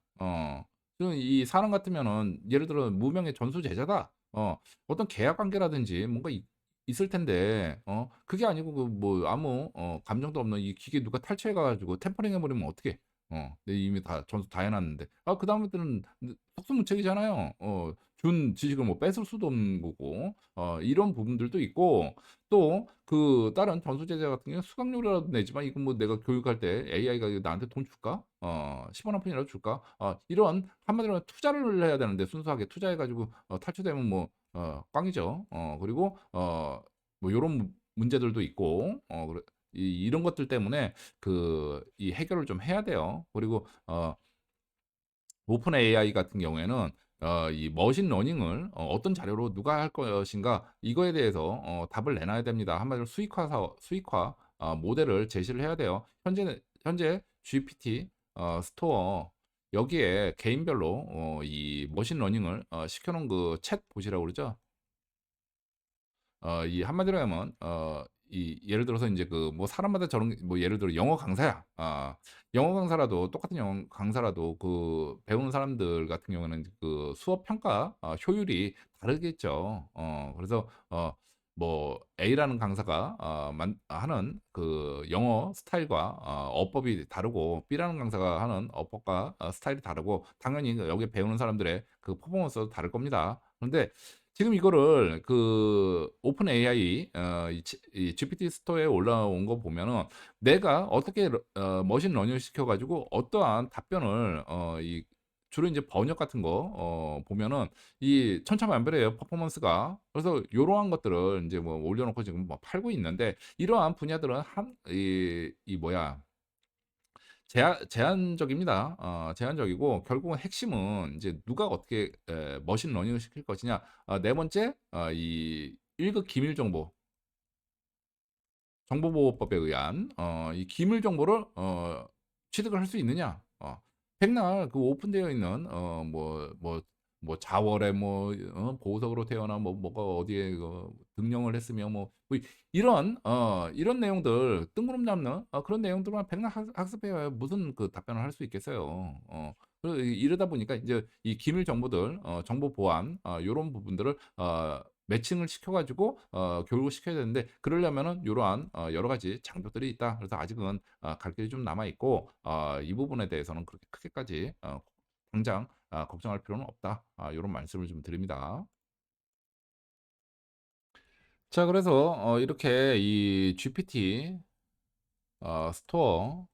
그럼 이 사람 같으면은 예를 들어 무명의 전수 제자다. 어떤 계약 관계라든지 뭔가 있을 텐데 그게 아니고 그 뭐 아무 감정도 없는 이 기계 누가 탈취해 가지고 템퍼링 해 버리면 어떡해. 내 이미 다 전수 다 해 놨는데. 그다음부터는 속수무책이잖아요. 준 지식을 뭐 뺏을 수도 없는 거고. 이런 부분들도 있고 또 그 다른 전수 제자 같은 경우는 수강료라도 내지만 이거 뭐 내가 교육할 때 AI가 나한테 돈 줄까? 10원 한 푼이라도 줄까? 이런 한마디로 하면 투자를 해야 되는데 순수하게 투자해 가지고 탈취되면 뭐 꽝이죠. 그리고 뭐 요런 문제들도 있고 그래 이런 것들 때문에 이 해결을 좀 해야 돼요. 그리고 오픈 AI 같은 경우에는 이 머신 러닝을 어떤 자료로 누가 할 것인가 이거에 대해서 답을 내놔야 됩니다. 한마디로 수익화 모델을 제시를 해야 돼요. 현재 GPT 스토어 여기에 개인별로 이 머신 러닝을 시켜 놓은 그 챗봇이라고 그러죠. 이 한마디로 하면 이 예를 들어서 인제 그 뭐 사람마다 저런 뭐 예를 들어 영어 강사야. 영어 강사라도 똑같은 영어 강사라도 그 배우는 사람들 같은 경우에는 그 수업 평가 효율이 다르겠죠. 그래서 뭐 A라는 강사가 하는 그 영어 스타일과 어법이 다르고 B라는 강사가 하는 어법과 스타일이 다르고 당연히 여기 배우는 사람들의 그 퍼포먼스도 다를 겁니다. 그런데 지금 이거를 그 오픈 AI 이 GPT 스토어에 올라온 거 보면은 내가 어떻게 머신 러닝을 시켜 가지고 어떠한 답변을 이 주로 이제 번역 같은 거 보면은 이 천차만별이에요, 퍼포먼스가. 그래서 요러한 것들을 이제 뭐 올려 놓고 지금 뭐 팔고 있는데 이러한 분야들은 한 이 뭐야 제한적입니다. 제한적이고 결국은 핵심은 이제 누가 어떻게 머신 러닝을 시킬 것이냐. 네 번째 이 1급 기밀 정보보호법에 의한 이 기밀 정보를 취득을 할 수 있느냐. 백날 그 오픈되어 있는 자월에 보석으로 태어나 뭐가 어디에 등령을 했으며 뭐 이런 내용들 뜬구름 잡는 그런 내용들만 백날 학습해 와야 무슨 그 답변을 할 수 있겠어요. 이러다 보니까 이제 이 기밀 정보들 정보 보안 요런 부분들을 매칭을 시켜 가지고 교육을 시켜야 되는데 그러려면은 요러한 여러 가지 장벽들이 있다. 그래서 아직은 갈 길이 좀 남아 있고 이 부분에 대해서는 그렇게 크게까지 당장 걱정할 필요는 없다. 요런 말씀을 좀 드립니다. 자 그래서 이렇게 이 GPT 스토어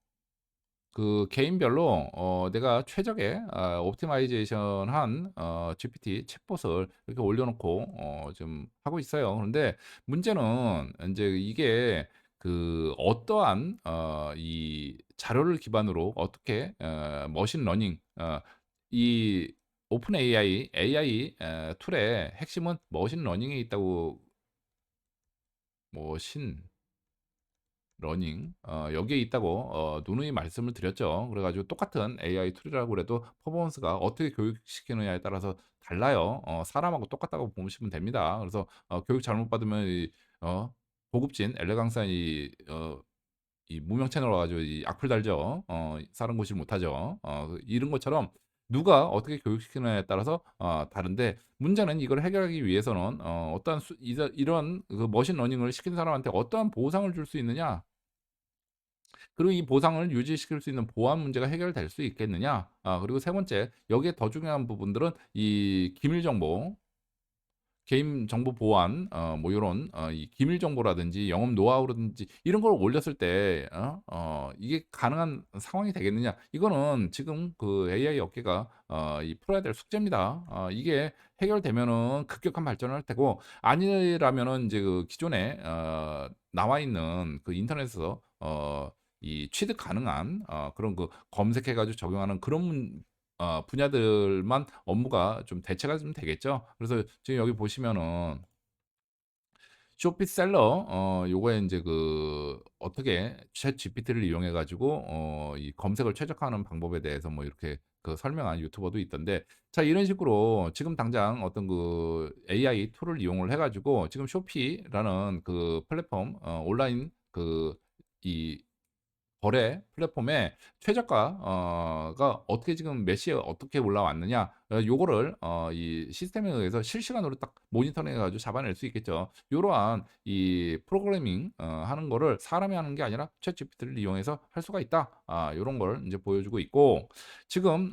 그 개인별로 내가 최적의 옵티마이제이션한 GPT 챗봇을 이렇게 올려놓고 좀 하고 있어요. 그런데 문제는 이제 이게 그 어떠한 이 자료를 기반으로 어떻게 머신 러닝 이 오픈 AI 툴의 핵심은 머신 러닝에 있다고 머신 러닝 여기에 있다고 누누이 말씀을 드렸죠. 그래 가지고 똑같은 AI 툴이라고 그래도 퍼포먼스가 어떻게 교육시키느냐에 따라서 달라요. 사람하고 똑같다고 보시면 됩니다. 그래서 교육 잘못 받으면 고급진 엘레강스한 이 무명 채널 와 가지고 이 악플 달죠. 사람 고실 못하죠. 이런 것처럼 누가 어떻게 교육시키느냐에 따라서 다른데 문제는 이걸 해결하기 위해서는 어떠한 이런 그 머신 러닝을 시킨 사람한테 어떠한 보상을 줄 수 있느냐. 그리고 이 보상을 유지시킬 수 있는 보안 문제가 해결될 수 있겠느냐. 그리고 세 번째 여기에 더 중요한 부분들은 이 기밀 정보 개인 정보 보안 뭐 요런 이 기밀 정보라든지 영업 노하우라든지 이런 걸 올렸을 때 이게 가능한 상황이 되겠느냐. 이거는 지금 그 AI 업계가 이 풀어야 될 숙제입니다. 이게 해결되면은 급격한 발전을 할 테고 아니라면은 인제 그 기존에 나와 있는 그 인터넷에서 이 취득 가능한 그런 그 검색해 가지고 적용하는 그런 분야들만 업무가 좀 대체가 좀 되겠죠. 그래서 지금 여기 보시면은 쇼피셀러 요거에 인제 그 어떻게 챗GPT를 이용해 가지고 이 검색을 최적화하는 방법에 대해서 뭐 이렇게 그 설명한 유튜버도 있던데 자 이런 식으로 지금 당장 어떤 그 AI 툴을 이용을 해 가지고 지금 쇼피라는 그 플랫폼 온라인 이 거래 플랫폼에 최저가가 어떻게 지금 몇 시에 어떻게 올라왔느냐, 요거를 이 시스템에 의해서 실시간으로 딱 모니터링해 가지고 잡아낼 수 있겠죠. 요러한 이 프로그래밍 하는 거를 사람이 하는 게 아니라 챗GPT를 이용해서 할 수가 있다. 요런 걸 인제 보여주고 있고, 지금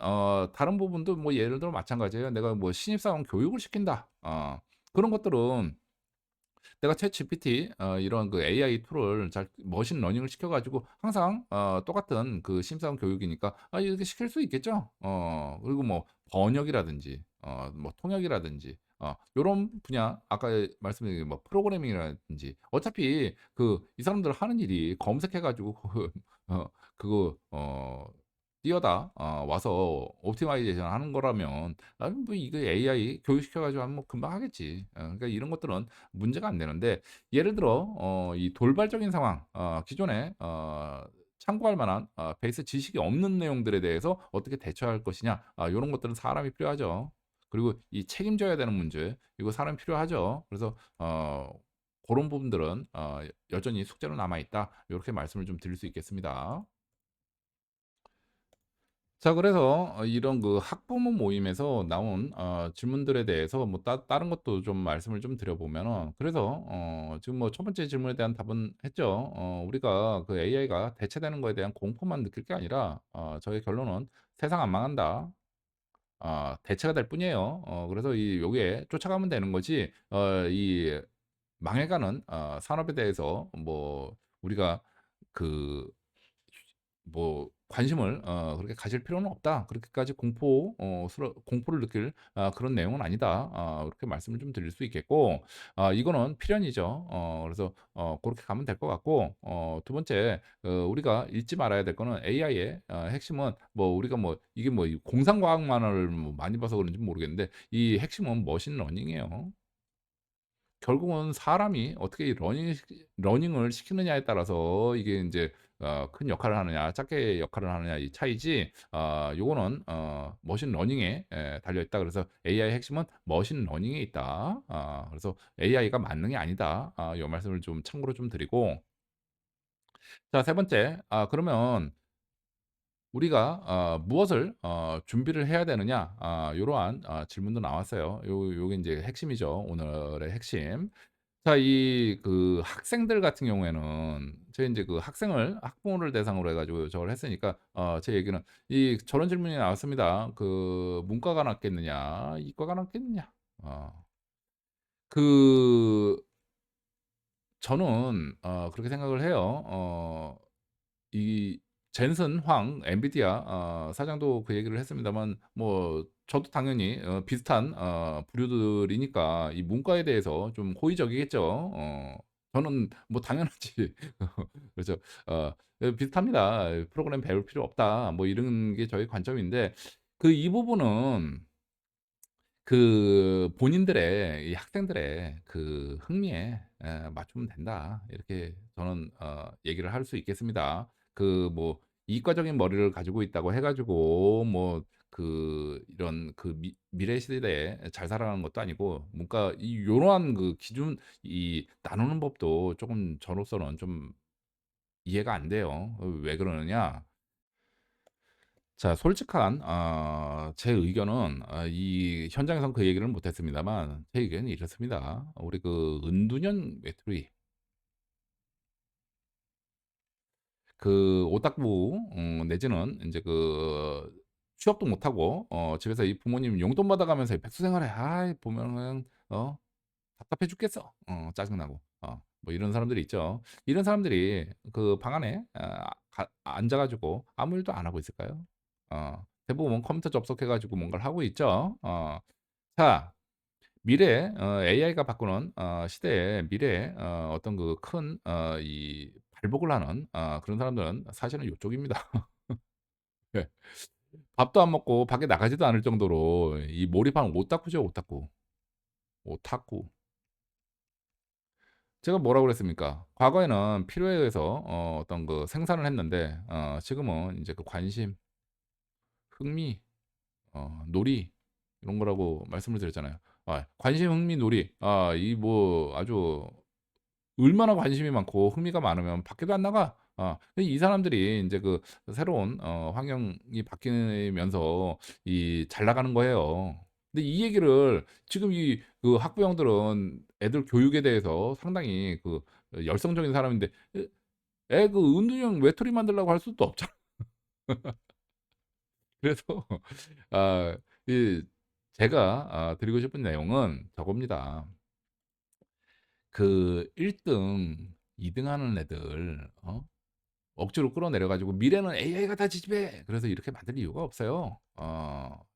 다른 부분도 뭐 예를 들어 마찬가지예요. 내가 뭐 신입사원 교육을 시킨다. 그런 것들은 내가 챗GPT 이런 그 AI 툴을 잘 머신러닝을 시켜 가지고 항상 똑같은 그 심사원 교육이니까 이렇게 시킬 수 있겠죠. 그리고 뭐 번역이라든지 뭐 통역이라든지 요런 분야, 아까 말씀드린 뭐 프로그래밍이라든지, 어차피 그 이 사람들 하는 일이 검색해 가지고 그거 뛰어다 와서 옵티마이제이션 하는 거라면 뭐 이거 AI 교육시켜 가지고 하면 뭐 금방 하겠지. 그러니까 이런 것들은 문제가 안 되는데, 예를 들어 이 돌발적인 상황, 기존에 참고할 만한 베이스 지식이 없는 내용들에 대해서 어떻게 대처할 것이냐, 요런 것들은 사람이 필요하죠. 그리고 이 책임져야 되는 문제, 이거 사람이 필요하죠. 그래서 고런 부분들은 여전히 숙제로 남아 있다. 요렇게 말씀을 좀 드릴 수 있겠습니다. 자, 그래서 이런 그 학부모 모임에서 나온 질문들에 대해서 뭐 다른 것도 좀 말씀을 좀 드려보면은, 그래서 지금 뭐 첫 번째 질문에 대한 답은 했죠. 우리가 그 AI가 대체되는 거에 대한 공포만 느낄 게 아니라 저의 결론은 세상 안 망한다. 대체가 될 뿐이에요. 그래서 이 요게 쫓아가면 되는 거지, 이 망해가는 산업에 대해서 뭐 우리가 그 뭐 관심을 그렇게 가질 필요는 없다. 그렇게까지 공포를 느낄 그런 내용은 아니다. 그렇게 말씀을 좀 드릴 수 있겠고, 이거는 필연이죠. 그래서 그렇게 가면 될 것 같고, 두 번째, 우리가 잊지 말아야 될 거는 AI의 핵심은 뭐 우리가 뭐 이게 뭐 공상과학만을 뭐 많이 봐서 그런지 모르겠는데, 이 핵심은 머신러닝이에요. 결국은 사람이 어떻게 이 러닝을 시키느냐에 따라서 이게 인제 큰 역할을 하느냐 작게 역할을 하느냐 이 차이지, 요거는 머신 러닝에 달려 있다. 그래서 AI의 핵심은 머신 러닝에 있다. 그래서 AI가 만능이 아니다. 요 말씀을 좀 참고로 좀 드리고, 자, 세 번째, 그러면 우리가 무엇을 준비를 해야 되느냐, 요러한 질문도 나왔어요. 요게 인제 핵심이죠. 오늘의 핵심. 자, 이 그 학생들 같은 경우에는 제가 인제 그 학부모를 대상으로 해 가지고 저걸 했으니까 제 얘기는 이 저런 질문이 나왔습니다. 그 "문과가 낫겠느냐, 이과가 낫겠느냐?" 그 저는 그렇게 생각을 해요. 이 젠슨 황 엔비디아 사장도 그 얘기를 했습니다만, 뭐 저도 당연히 비슷한 부류들이니까 이 문과에 대해서 좀 호의적이겠죠. 저는 뭐 당연하지. 그래서 비슷합니다. "프로그램 배울 필요 없다." 뭐 이런 게 저의 관점인데, 이 부분은 그 본인들의 이 학생들의 그 흥미에 맞추면 된다. 이렇게 저는 얘기를 할 수 있겠습니다. 그 뭐 이과적인 머리를 가지고 있다고 해 가지고 뭐 이런 미래 시대에 잘 살아가는 것도 아니고, 문과 이 요러한 그 기준 이 나누는 법도 쪼금 저로서는 좀 이해가 안 돼요. 왜 그러느냐? 자, 솔직한 제 의견은, 이 현장에선 그 얘기를 못 했습니다만 제 의견은 이렇습니다. 우리 그 은둔형 외톨이, 그 오탁부 내지는 인제 취업도 못 하고 집에서 이 부모님 용돈 받아가면서 백수 생활해. 아이 보면은 답답해 죽겠어. 짜증나고. 뭐 이런 사람들이 있죠. 이런 사람들이 그 방 안에 앉아 가지고 아무 일도 안 하고 있을까요? 대부분 컴퓨터 접속해 가지고 뭔가를 하고 있죠. 자, 미래에 AI가 바꾸는 시대에, 미래에 어떤 그 큰 이 발복을 하는 그런 사람들은 사실은 요쪽입니다. 예. 밥도 안 먹고 밖에 나가지도 않을 정도로 이 몰입한 오타쿠죠, 오타쿠. 오타쿠. 제가 뭐라고 그랬습니까? 과거에는 필요에 의해서 어떤 그 생산을 했는데, 지금은 인제 그 관심, 흥미, 놀이, 이런 거라고 말씀을 드렸잖아요. 관심, 흥미, 놀이. 이 뭐 아주 얼마나 관심이 많고 흥미가 많으면 밖에도 안 나가? 이 사람들이 이제 그 새로운 환경이 바뀌면서 이 잘 나가는 거예요. 근데 이 얘기를 지금 이 그 학부형들은 애들 교육에 대해서 상당히 그 열성적인 사람인데 애 그 은둔형 외톨이 만들라고 할 수도 없잖아. 그래서 아 이 제가 드리고 싶은 내용은 저겁니다. 그 1 등, 2등 하는 애들 억지로 끌어내려 가지고 "미래는 AI가 다 지배해." 그래서 이렇게 만들 이유가 없어요.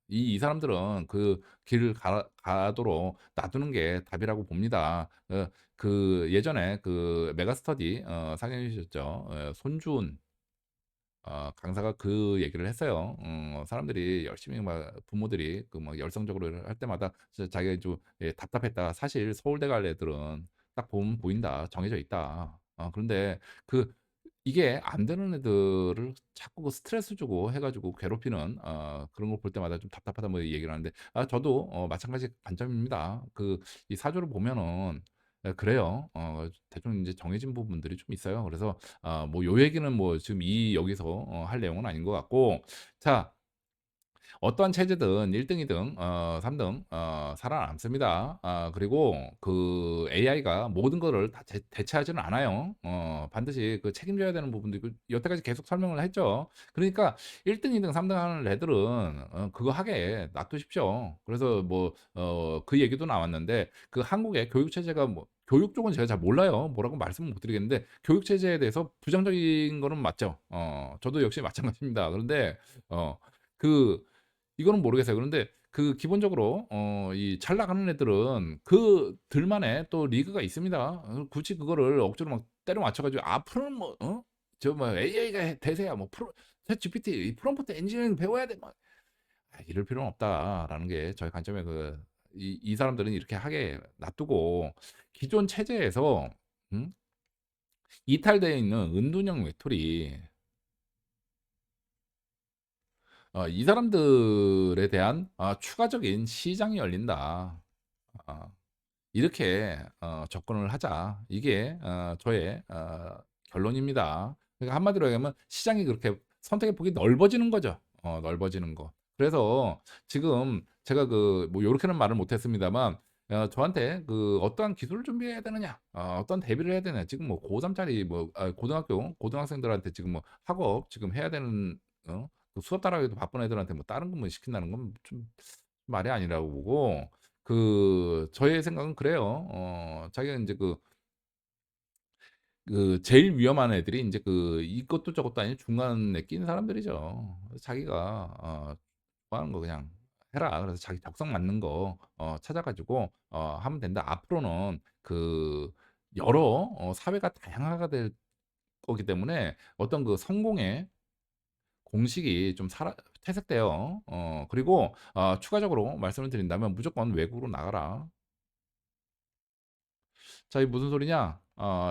이 사람들은 그 길을 가도록 놔두는 게 답이라고 봅니다. 그 예전에 그 메가스터디 상영해 주셨죠. 손준 강사가 그 얘기를 했어요. 사람들이 열심히 막 부모들이 그 막 열성적으로 할 때마다 진짜 자기가 좀 답답했다. 사실 서울대 갈 애들은 딱 보면 보인다. 정해져 있다. 그런데 그 이게 안 되는 애들을 자꾸 그 스트레스 주고 해 가지고 괴롭히는 그런 걸 볼 때마다 좀 답답하다 뭐 얘기를 하는데 저도 마찬가지 관점입니다. 그 이 사주를 보면은 그래요. 대충 인제 정해진 부분들이 좀 있어요. 그래서 뭐 요 얘기는 뭐 지금 여기서 할 내용은 아닌 것 같고 자 어떠한 체제든 1 등, 2등 3등 살아남습니다. 그리고 그 AI가 모든 거를 다 대체하지는 않아요. 반드시 그 책임져야 되는 부분도 있고 여태까지 계속 설명을 했죠. 그러니까 1 등, 2등, 3등 하는 애들은 그거 하게 놔두십시오. 그래서 뭐 그 얘기도 나왔는데 그 한국의 교육 체제가 뭐 교육 쪽은 제가 잘 몰라요. 뭐라고 말씀은 못 드리겠는데 교육 체제에 대해서 부정적인 거는 맞죠. 저도 역시 마찬가지입니다. 그런데 그 이거는 모르겠어요. 그런데 그 기본적으로 이 잘 나가는 애들은 그들만의 또 리그가 있습니다. 굳이 그거를 억지로 막 때려 맞춰 가지고 앞으로는 뭐 저 뭐 "AI가 대세야." 뭐 "챗GPT 프롬프트 엔지니어링 배워야 돼." 막 이럴 필요는 없다라는 게 저의 관점에 이 사람들은 이렇게 하게 놔두고 기존 체제에서 음 이탈되어 있는 은둔형 외톨이 이 사람들에 대한 추가적인 시장이 열린다. 어 이렇게 접근을 하자. 이게 저의 결론입니다. 그러니까 한마디로 얘기하면 시장이 그렇게 선택의 폭이 넓어지는 거죠. 넓어지는 거. 그래서 지금 제가 그 뭐 요렇게는 말을 못 했습니다만 저한테 그 "어떠한 기술을 준비해야 되느냐? 어떤 대비를 해야 되느냐?" 지금 뭐 고3 짜리 뭐 고등학생들한테 지금 뭐 학업 지금 해야 되는 그 수업 따라가기도 바쁜 애들한테 뭐 다른 거 뭐 시킨다는 건 좀 말이 아니라고 보고 저의 생각은 그래요. 자기가 인제 제일 위험한 애들이 인제 이것도 저것도 아닌 중간에 끼는 사람들이죠. 그래서 자기가 좋아하는 거 그냥 해라. 그래서 자기 적성 맞는 거 찾아 가지고 하면 된다. 앞으로는 여러 사회가 다양화가 될 거기 때문에 어떤 그 성공의 공식이 좀 사라 퇴색돼요. 그리고 추가적으로 말씀을 드린다면 무조건 외국으로 나가라. 자 이게 무슨 소리냐?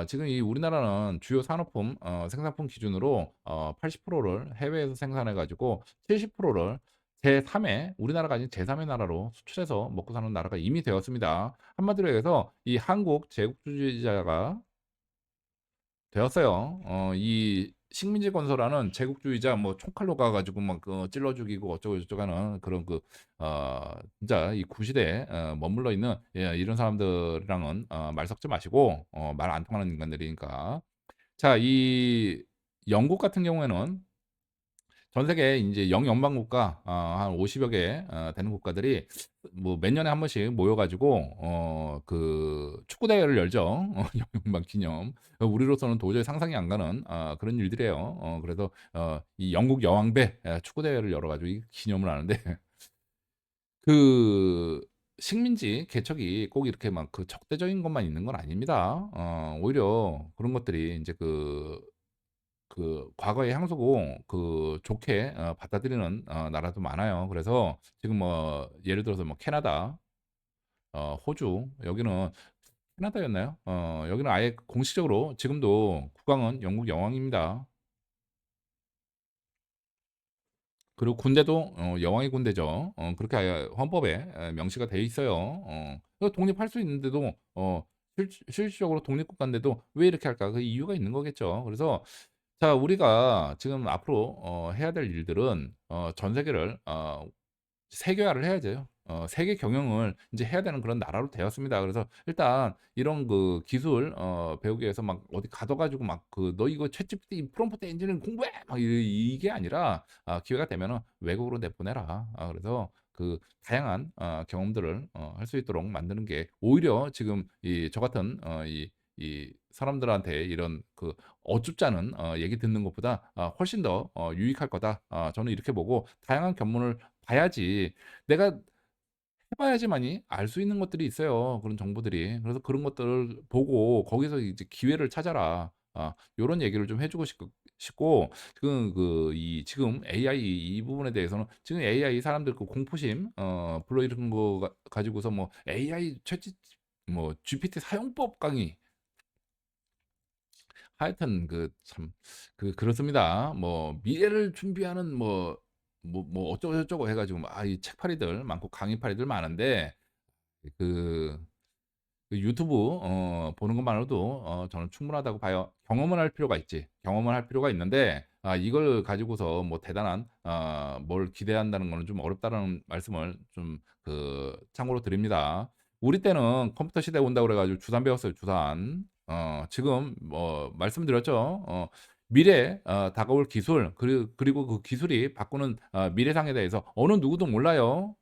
지금 이 우리나라는 주요 산업품 생산품 기준으로 80%를 해외에서 생산해 가지고 70%를 제3의 우리나라가 아닌 제3의 나라로 수출해서 먹고 사는 나라가 이미 되었습니다. 한마디로 해서 이 한국 제국주의자가 되었어요. 이 식민지 건설하는 제국주의자 뭐 총칼로 가 가지고 막 찔러 죽이고 어쩌고 저쩌고 하는 그런 진짜 이 구시대에 머물러 있는 이런 사람들이랑은 말 섞지 마시고 말 안 통하는 인간들이니까. 자 이 영국 같은 경우에는 전 세계 인제 영연방 국가 한 50여 개 되는 국가들이 뭐 몇 년에 한 번씩 모여 가지고 그 축구 대회를 열죠. 영연방 기념. 우리로서는 도저히 상상이 안 가는 그런 일들이에요. 그래서 이 영국 여왕배 축구 대회를 열어 가지고 이 기념을 하는데 그 식민지 개척이 꼭 이렇게 막 적대적인 것만 있는 건 아닙니다. 오히려 그런 것들이 인제 과거의 향수고 좋게 받아들이는 나라도 많아요. 그래서 지금 뭐 예를 들어서 뭐 캐나다, 호주 여기는 캐나다였나요? 여기는 아예 공식적으로 지금도 국왕은 영국 여왕입니다. 그리고 군대도 여왕의 군대죠. 그렇게 아예 헌법에 명시가 돼 있어요. 독립할 수 있는데도 실질적으로 독립국가인데도 왜 이렇게 할까? 그 이유가 있는 거겠죠. 그래서 자, 우리가 지금 앞으로 해야 될 일들은 전 세계를 세계화를 해야 돼요. 세계 경영을 이제 해야 되는 그런 나라로 되었습니다. 그래서 일단 이런 그 기술 배우기 위해서 막 어디 가둬 가지고 막 그 "너 이거 챗GPT 프롬프트 엔지니어링 공부해." 막 이게 아니라 기회가 되면은 외국으로 내보내라. 그래서 그 다양한 경험들을 할 수 있도록 만드는 게 오히려 지금 이 저 같은 이 사람들한테 이런 그 어줍지 않은 얘기 듣는 것보다 훨씬 더 유익할 거다. 저는 이렇게 보고 다양한 견문을 봐야지 내가 해 봐야지만이 알 수 있는 것들이 있어요, 그런 정보들이. 그래서 "그런 것들을 보고 거기서 이제 기회를 찾아라." 요런 얘기를 좀 해 주고 싶고 이 지금 AI 이 부분에 대해서는 지금 AI 사람들 그 공포심 불러일으킨 거 가지고서 뭐 AI 뭐 GPT 사용법 강의 하여튼 참 그렇습니다. 뭐 미래를 준비하는 뭐 어쩌고저쩌고 해 가지고 막 이 책팔이들 많고 강의팔이들 많은데 그 유튜브 보는 것만으로도 저는 충분하다고 봐요. 경험을 할 필요가 있지. 경험을 할 필요가 있는데 이걸 가지고서 뭐 대단한 뭘 기대한다는 거는 좀 어렵다는 말씀을 좀 참고로 드립니다. 우리 때는 컴퓨터 시대 온다고 그래 가지고 주산 배웠어요, 주산. 지금 뭐 말씀드렸죠. 미래에 다가올 기술 그리고 그 기술이 바꾸는 미래상에 대해서 어느 누구도 몰라요.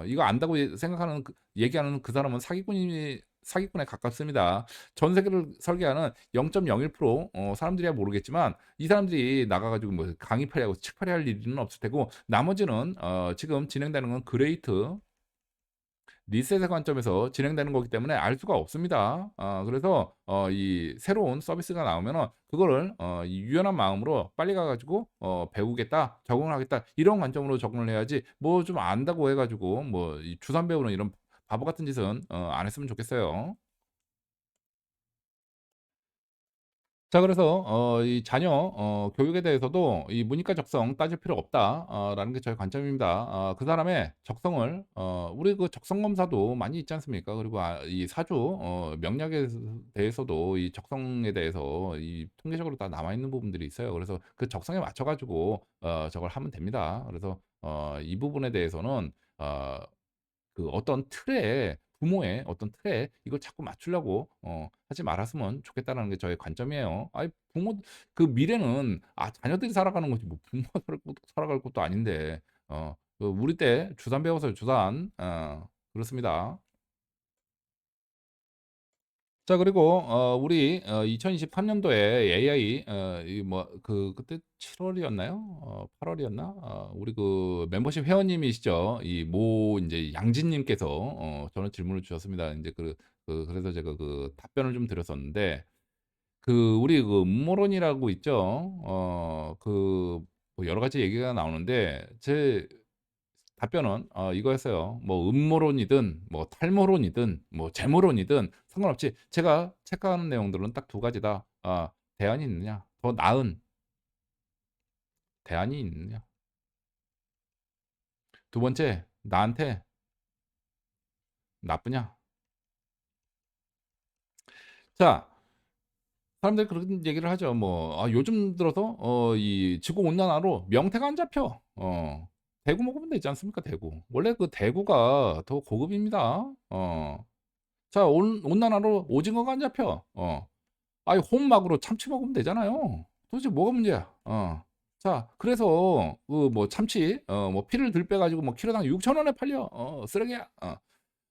이거 안다고 생각하는 얘기하는 그 사람은 사기꾼에 가깝습니다. 전 세계를 설계하는 0.01% 사람들이야 모르겠지만 이 사람들이 나가 가지고 뭐 강의팔이하고 책팔이 할 일은 없을 테고 나머지는 지금 진행되는 건 그레이트 리셋의 관점에서 진행되는 거기 때문에 알 수가 없습니다. 그래서 이 새로운 서비스가 나오면은 그거를 이 유연한 마음으로 빨리 가 가지고 '배우겠다. 적응을 하겠다.' 이런 관점으로 접근을 해야지 뭐 좀 안다고 해 가지고 뭐 이 주산 배우는 이런 바보 같은 짓은 안 했으면 좋겠어요. 자, 그래서 이 자녀 교육에 대해서도 이 문이과 적성 따질 필요 없다 라는 게 저의 관점입니다. 그 사람의 적성을 우리 그 적성 검사도 많이 있지 않습니까? 그리고 이 사주 명략에 대해서도 이 적성에 대해서 이 통계적으로 다 남아 있는 부분들이 있어요. 그래서 그 적성에 맞춰 가지고 저걸 하면 됩니다. 그래서 이 부분에 대해서는 어 어떤 틀에 부모의 어떤 틀에 이걸 자꾸 맞추려고 하지 말았으면 좋겠다라는 게 저의 관점이에요. 아이 부모 미래는 자녀들이 살아가는 거지 뭐 부모가 살아갈 것도 아닌데 우리 때 주산 배웠어요, 주산. 그렇습니다. 자, 그리고 우리 2023 년도에 AI 이 뭐 그때 7 월이었나요? 8 월이었나? 우리 그 멤버십 회원님이시죠. 이 모 인제 양진 님께서 저는 질문을 주셨습니다. 인제 그래서 제가 답변을 좀 드렸었는데 우리 음모론이라고 있죠. 뭐 여러 가지 얘기가 나오는데 제 답변은 이거였어요. 뭐 음모론이든 뭐 탈모론이든 뭐 재모론이든 상관없이 제가 체크하는 내용들은 딱 두 가지다. 대안이 있느냐, 더 나은 대안이 있느냐. 두 번째, 나한테 나쁘냐. 자, 사람들이 그런 얘기를 하죠. 뭐 요즘 들어서 이 지구 온난화로 명태가 안 잡혀. 대구 먹으면 되지 않습니까, 대구. 원래 그 대구가 더 고급입니다. 자, 온난화로 오징어가 안 잡혀. 아이 혼막으로 참치 먹으면 되잖아요. 도대체 뭐가 문제야? 자, 그래서 뭐 참치 뭐 피를 들 빼 가지고 뭐 키로당 6,000 원에 팔려. 쓰레기야.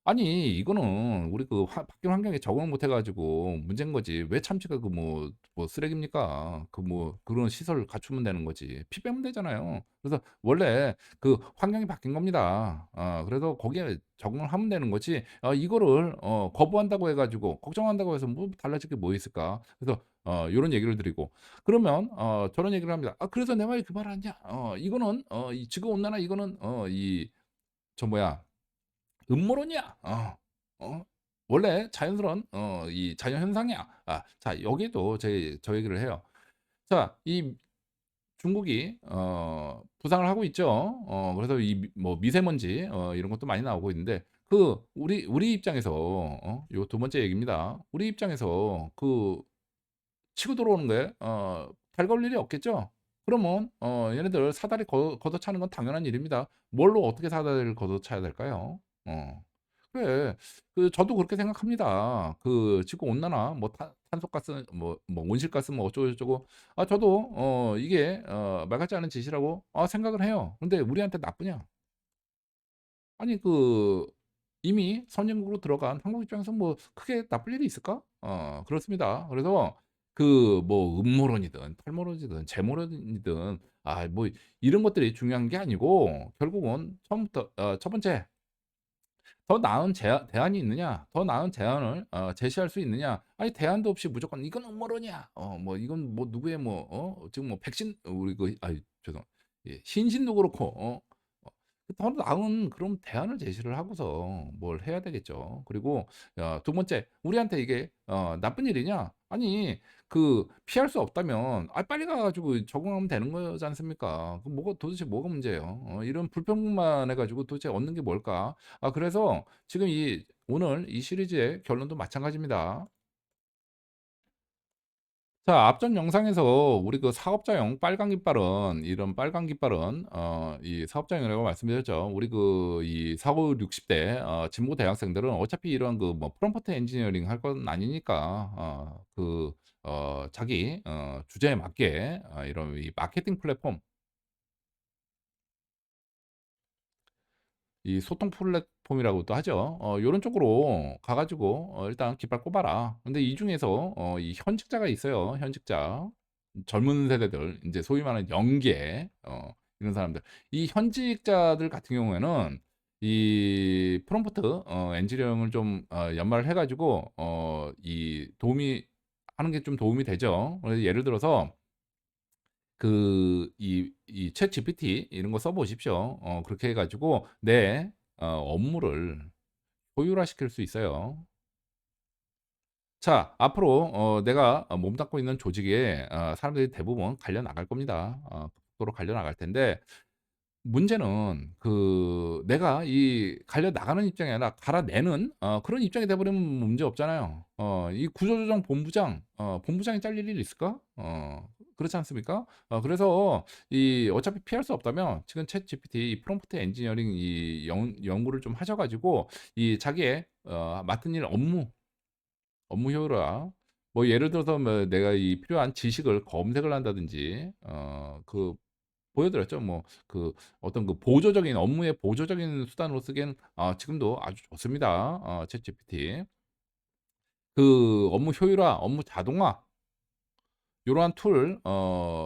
아니 이거는 우리 바뀐 환경에 적응을 못해 가지고 문제인 거지. 왜 참치가 쓰레기입니까? 그런 시설을 갖추면 되는 거지. 피 빼면 되잖아요. 그래서 원래 환경이 바뀐 겁니다. 그래서 거기에 적응을 하면 되는 거지 이거를 거부한다고 해 가지고 걱정한다고 해서 뭐 달라질 게 뭐 있을까? 그래서 요런 얘기를 드리고 그러면 저런 얘기를 합니다. 그래서 내 말이 그 말 아니야. 이거는 이 지구 온난화 이거는 이 뭐야 음모론이야. 원래 자연스러운 이 자연 현상이야. 자 여기도 저 얘기를 해요. 자, 이 중국이 부상을 하고 있죠. 그래서 뭐 미세먼지 이런 것도 많이 나오고 있는데 우리 입장에서 요 두 번째 얘기입니다. 우리 입장에서 치고 들어오는 거에 달 걸 일이 없겠죠? 그러면 얘네들 사다리 걷어차는 건 당연한 일입니다. 뭘로 어떻게 사다리를 걷어차야 될까요? 그래. 저도 그렇게 생각합니다. 지구 온난화 뭐 탄소가스 뭐 온실가스 뭐 어쩌고 저쩌고 저도 이게 말 같지 않은 짓이라고 생각을 해요. 근데 우리한테 나쁘냐? 아니 이미 선진국으로 들어간 한국 입장에서 뭐 크게 나쁠 일이 있을까? 그렇습니다. 그래서 뭐 음모론이든 탈모론이든 재모론이든 뭐 이런 것들이 중요한 게 아니고 결국은 처음부터 첫 번째 더 나은 대안이 있느냐? 더 나은 대안을 제시할 수 있느냐? 아니 대안도 없이 무조건 "이건 음모론이야." 뭐 "이건 뭐 누구의 뭐 지금 뭐 백신" 우리 죄송 예 신신도 그렇고 더 나은 그런 대안을 제시를 하고서 뭘 해야 되겠죠. 그리고 두 번째 우리한테 이게 나쁜 일이냐? 아니 피할 수 없다면 빨리 가 가지고 적응하면 되는 거지 않습니까? 도대체 뭐가 문제예요? 이런 불평만 해 가지고 도대체 얻는 게 뭘까? 그래서 지금 오늘 이 시리즈의 결론도 마찬가지입니다. 자, 앞전 영상에서 우리 사업자용 빨간 깃발은 이런 빨간 깃발은 이 사업자용이라고 말씀드렸죠. 우리 이 40, 60대 진보 대학생들은 어차피 이런 뭐 프롬프트 엔지니어링 할 건 아니니까 자기 주제에 맞게 이런 이 마케팅 플랫폼 이 소통 플랫폼이라고도 하죠. 요런 쪽으로 가 가지고 일단 깃발 꼽아라. 근데 이 중에서 이 현직자가 있어요, 현직자. 젊은 세대들 인제 소위 말하는 영계 이런 사람들. 이 현직자들 같은 경우에는 이 프롬프트 엔지니어링을 좀 연마를 해 가지고 이 도움이 하는 게 좀 도움이 되죠. 그래서 예를 들어서 이 챗GPT 이런 거 써 보십시오. 그렇게 해 가지고 내 업무를 효율화시킬 수 있어요. 자, 앞으로 내가 몸담고 있는 조직에 사람들이 대부분 갈려 나갈 겁니다. 극도로 갈려 나갈 텐데 문제는 내가 이 갈려 나가는 입장이 아니라 갈아내는 그런 입장이 돼 버리면 문제 없잖아요. 이 구조조정 본부장 본부장이 잘릴 일이 있을까? 그렇지 않습니까? 그래서 어차피 피할 수 없다면 지금 챗GPT 이 프롬프트 엔지니어링 이 연구를 좀 하셔 가지고 이 자기의 맡은 일 업무 효율화 뭐 예를 들어서 뭐 내가 이 필요한 지식을 검색을 한다든지 보여드렸죠. 뭐 어떤 보조적인 업무의 보조적인 수단으로 쓰기엔 지금도 아주 좋습니다. 챗GPT. 업무 효율화, 업무 자동화 요러한 툴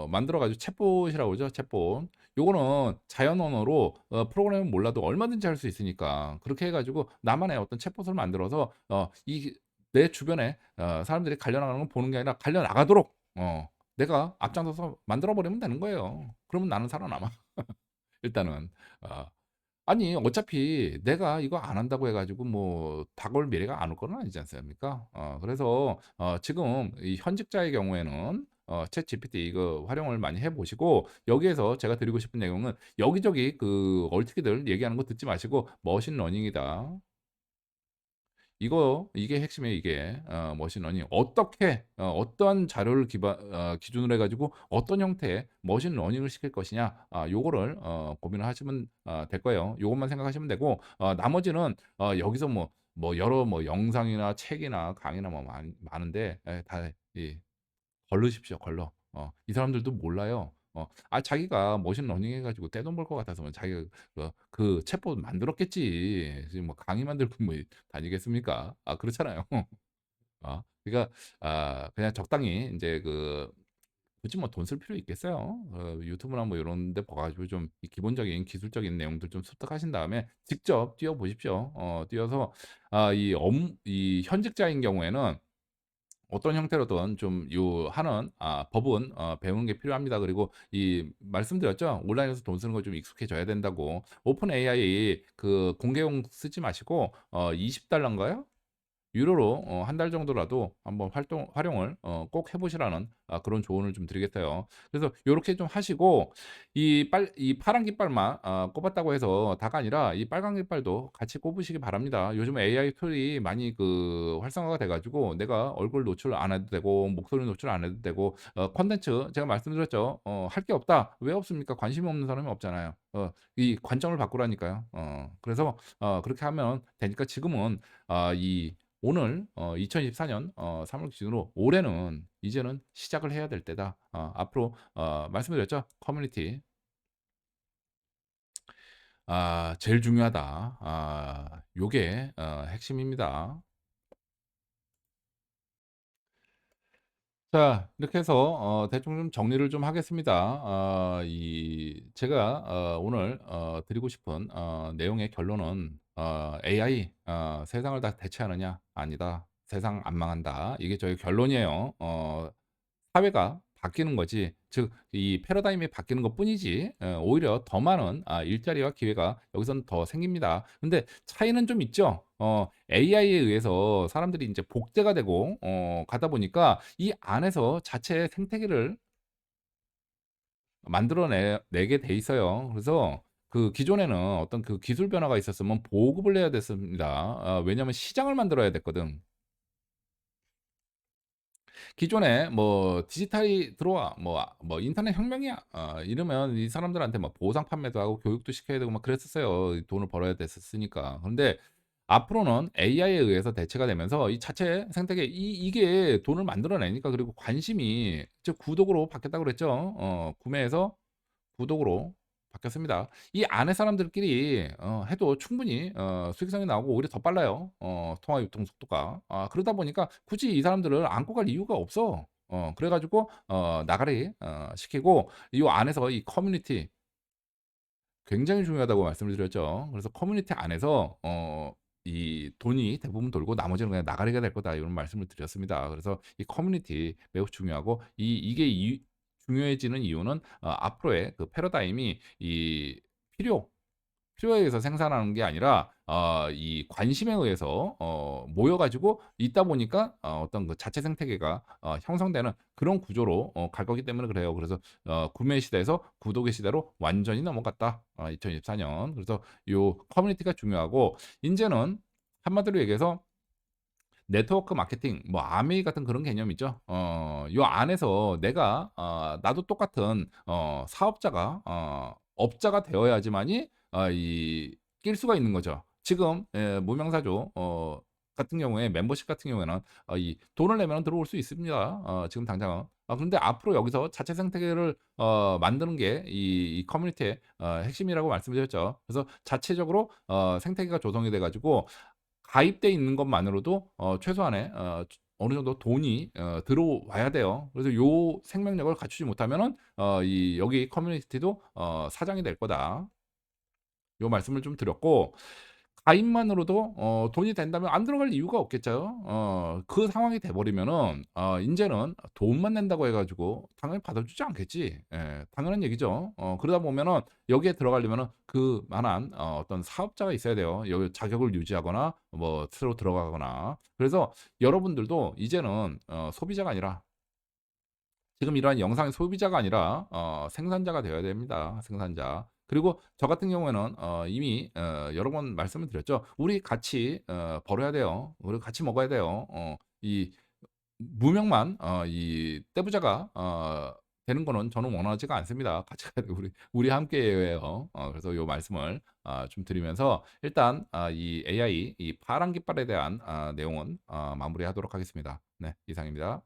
만들어 가지고 챗봇이라고 그러죠, 챗봇. 요거는 자연 언어로 프로그램을 몰라도 얼마든지 할 수 있으니까 그렇게 해 가지고 나만의 어떤 챗봇을 만들어서 내 주변에 사람들이 갈려 나가는 걸 보는 게 아니라 갈려 나가도록 내가 앞장서서 만들어 버리면 되는 거예요. 그러면 나는 살아남아. 일단은. 어 아니 어차피 내가 이거 안 한다고 해 가지고 뭐 다가올 미래가 안 올 건 아니지 않습니까? 그래서 지금 이 현직자의 경우에는 챗GPT 이거 활용을 많이 해 보시고 여기에서 제가 드리고 싶은 내용은 여기저기 얼티기들 얘기하는 거 듣지 마시고 머신러닝이다. 이게 핵심이에요 이게. 머신러닝. 어떻게 어떠한 자료를 기준으로 해 가지고 어떤 형태의 머신러닝을 시킬 것이냐 요거를 고민을 하시면 될 거예요. 요것만 생각하시면 되고 나머지는 여기서 여러 영상이나 책이나 강의나 뭐 많은데 다 걸르십시오 걸러. 이 사람들도 몰라요. 자기가 머신러닝 해 가지고 떼돈 벌 것 같아서 자기가 챗봇 만들었겠지. 지금 뭐 강의 만들고 뭐 다니겠습니까? 그렇잖아요. 그러니까 그냥 적당히 인제 굳이 뭐 돈 쓸 필요 있겠어요. 유튜브나 뭐 요런 데 봐 가지고 좀 이 기본적인 기술적인 내용들 좀 습득하신 다음에 직접 뛰어 보십시오. 뛰어서 이 현직자인 경우에는 어떤 형태로든 좀 하는 법은 배우는 게 필요합니다. 그리고 말씀드렸죠. 온라인에서 돈 쓰는 거 좀 익숙해져야 된다고. 오픈 AI 공개용 쓰지 마시고 $20인가요? 유료로 한 달 정도라도 한번 활용을 꼭 해 보시라는 그런 조언을 좀 드리겠어요. 그래서 요렇게 좀 하시고 이 파란 깃발만 꼽았다고 해서 다가 아니라 이 빨간 깃발도 같이 꼽으시기 바랍니다. 요즘 AI 툴이 많이 활성화가 돼 가지고 내가 얼굴 노출 안 해도 되고 목소리 노출 안 해도 되고 콘텐츠 제가 말씀드렸죠. 할 게 없다. 왜 없습니까? 관심이 없는 사람이 없잖아요. 이 관점을 바꾸라니까요. 그래서 그렇게 하면 되니까 지금은 이 오늘 2024년 3월 기준으로 올해는 이제는 시작을 해야 될 때다. 앞으로 말씀드렸죠. 커뮤니티 제일 중요하다. 요게 핵심입니다. 자, 이렇게 해서 대충 좀 정리를 좀 하겠습니다. 제가 오늘 드리고 싶은 내용의 결론은 AI 세상을 다 대체하느냐? 아니다. 세상 안 망한다. 이게 저희 결론이에요. 사회가 바뀌는 거지, 즉 이 패러다임이 바뀌는 것뿐이지 오히려 더 많은 일자리와 기회가 여기서는 더 생깁니다. 근데 차이는 좀 있죠. AI에 의해서 사람들이 이제 복제가 되고 가다 보니까 이 안에서 자체 생태계를 내게 돼 있어요. 그래서 기존에는 어떤 기술 변화가 있었으면 보급을 해야 됐습니다. 왜냐하면 시장을 만들어야 됐거든. 기존에 뭐 "디지털이 들어와." "인터넷 혁명이야." 이러면 이 사람들한테 막 보상 판매도 하고 교육도 시켜야 되고 막 그랬었어요. 돈을 벌어야 됐었으니까. 그런데 앞으로는 AI에 의해서 대체가 되면서 이 자체 생태계 이게 돈을 만들어내니까, 그리고 관심이 즉 구독으로 바뀌었다고 그랬죠. 구매해서 구독으로 바뀌었습니다. 이 안에 사람들끼리 해도 충분히 수익성이 나오고 오히려 더 빨라요. 통화 유통 속도가. 그러다 보니까 굳이 이 사람들을 안고 갈 이유가 없어. 그래 가지고 나가리 시키고 이 안에서 이 커뮤니티 굉장히 중요하다고 말씀을 드렸죠. 그래서 커뮤니티 안에서 이 돈이 대부분 돌고 나머지는 그냥 나가리가 될 거다, 이런 말씀을 드렸습니다. 그래서 이 커뮤니티 매우 중요하고 이게 중요해지는 이유는 앞으로의 패러다임이 이 필요 필요에 의해서 생산하는 게 아니라 이 관심에 의해서 모여 가지고 있다 보니까 어떤 자체 생태계가 형성되는 그런 구조로 갈 거기 때문에 그래요. 그래서 구매 시대에서 구독의 시대로 완전히 넘어갔다. 2024년. 그래서 요 커뮤니티가 중요하고, 인제는 한마디로 얘기해서 네트워크 마케팅, 뭐 아메이 같은 그런 개념이죠. 요 안에서 내가 나도 똑같은 사업자가 업자가 되어야지만이 낄 수가 있는 거죠. 지금 무명사조 같은 경우에, 멤버십 같은 경우에는 이 돈을 내면 들어올 수 있습니다. 지금 당장은. 그런데 앞으로 여기서 자체 생태계를 만드는 게 이 커뮤니티의 핵심이라고 말씀드렸죠. 그래서 자체적으로 생태계가 조성이 돼 가지고 가입돼 있는 것만으로도 최소한의 어느 정도 돈이 들어와야 돼요. 그래서 요 생명력을 갖추지 못하면은 여기 커뮤니티도 사장이 될 거다. 요 말씀을 좀 드렸고, 가입만으로도 돈이 된다면 안 들어갈 이유가 없겠죠. 그 상황이 돼 버리면은 인제는 돈만 낸다고 해 가지고 당연히 받아주지 않겠지. 예. 당연한 얘기죠. 그러다 보면은 여기에 들어가려면은 그만한 어떤 사업자가 있어야 돼요. 여기 자격을 유지하거나 뭐 새로 들어가거나. 그래서 여러분들도 이제는 소비자가 아니라, 지금 이러한 영상의 소비자가 아니라 생산자가 되어야 됩니다. 생산자. 그리고 저 같은 경우에는 이미 여러 번 말씀을 드렸죠. 우리 같이 벌어야 돼요. 우리 같이 먹어야 돼요. 이 무명만 이 떼부자가 되는 거는 저는 원하지가 않습니다. 같이 가야 돼, 우리 함께 해요. 그래서 요 말씀을 좀 드리면서 일단 이 AI 이 파란 깃발에 대한 내용은 마무리하도록 하겠습니다. 네, 이상입니다.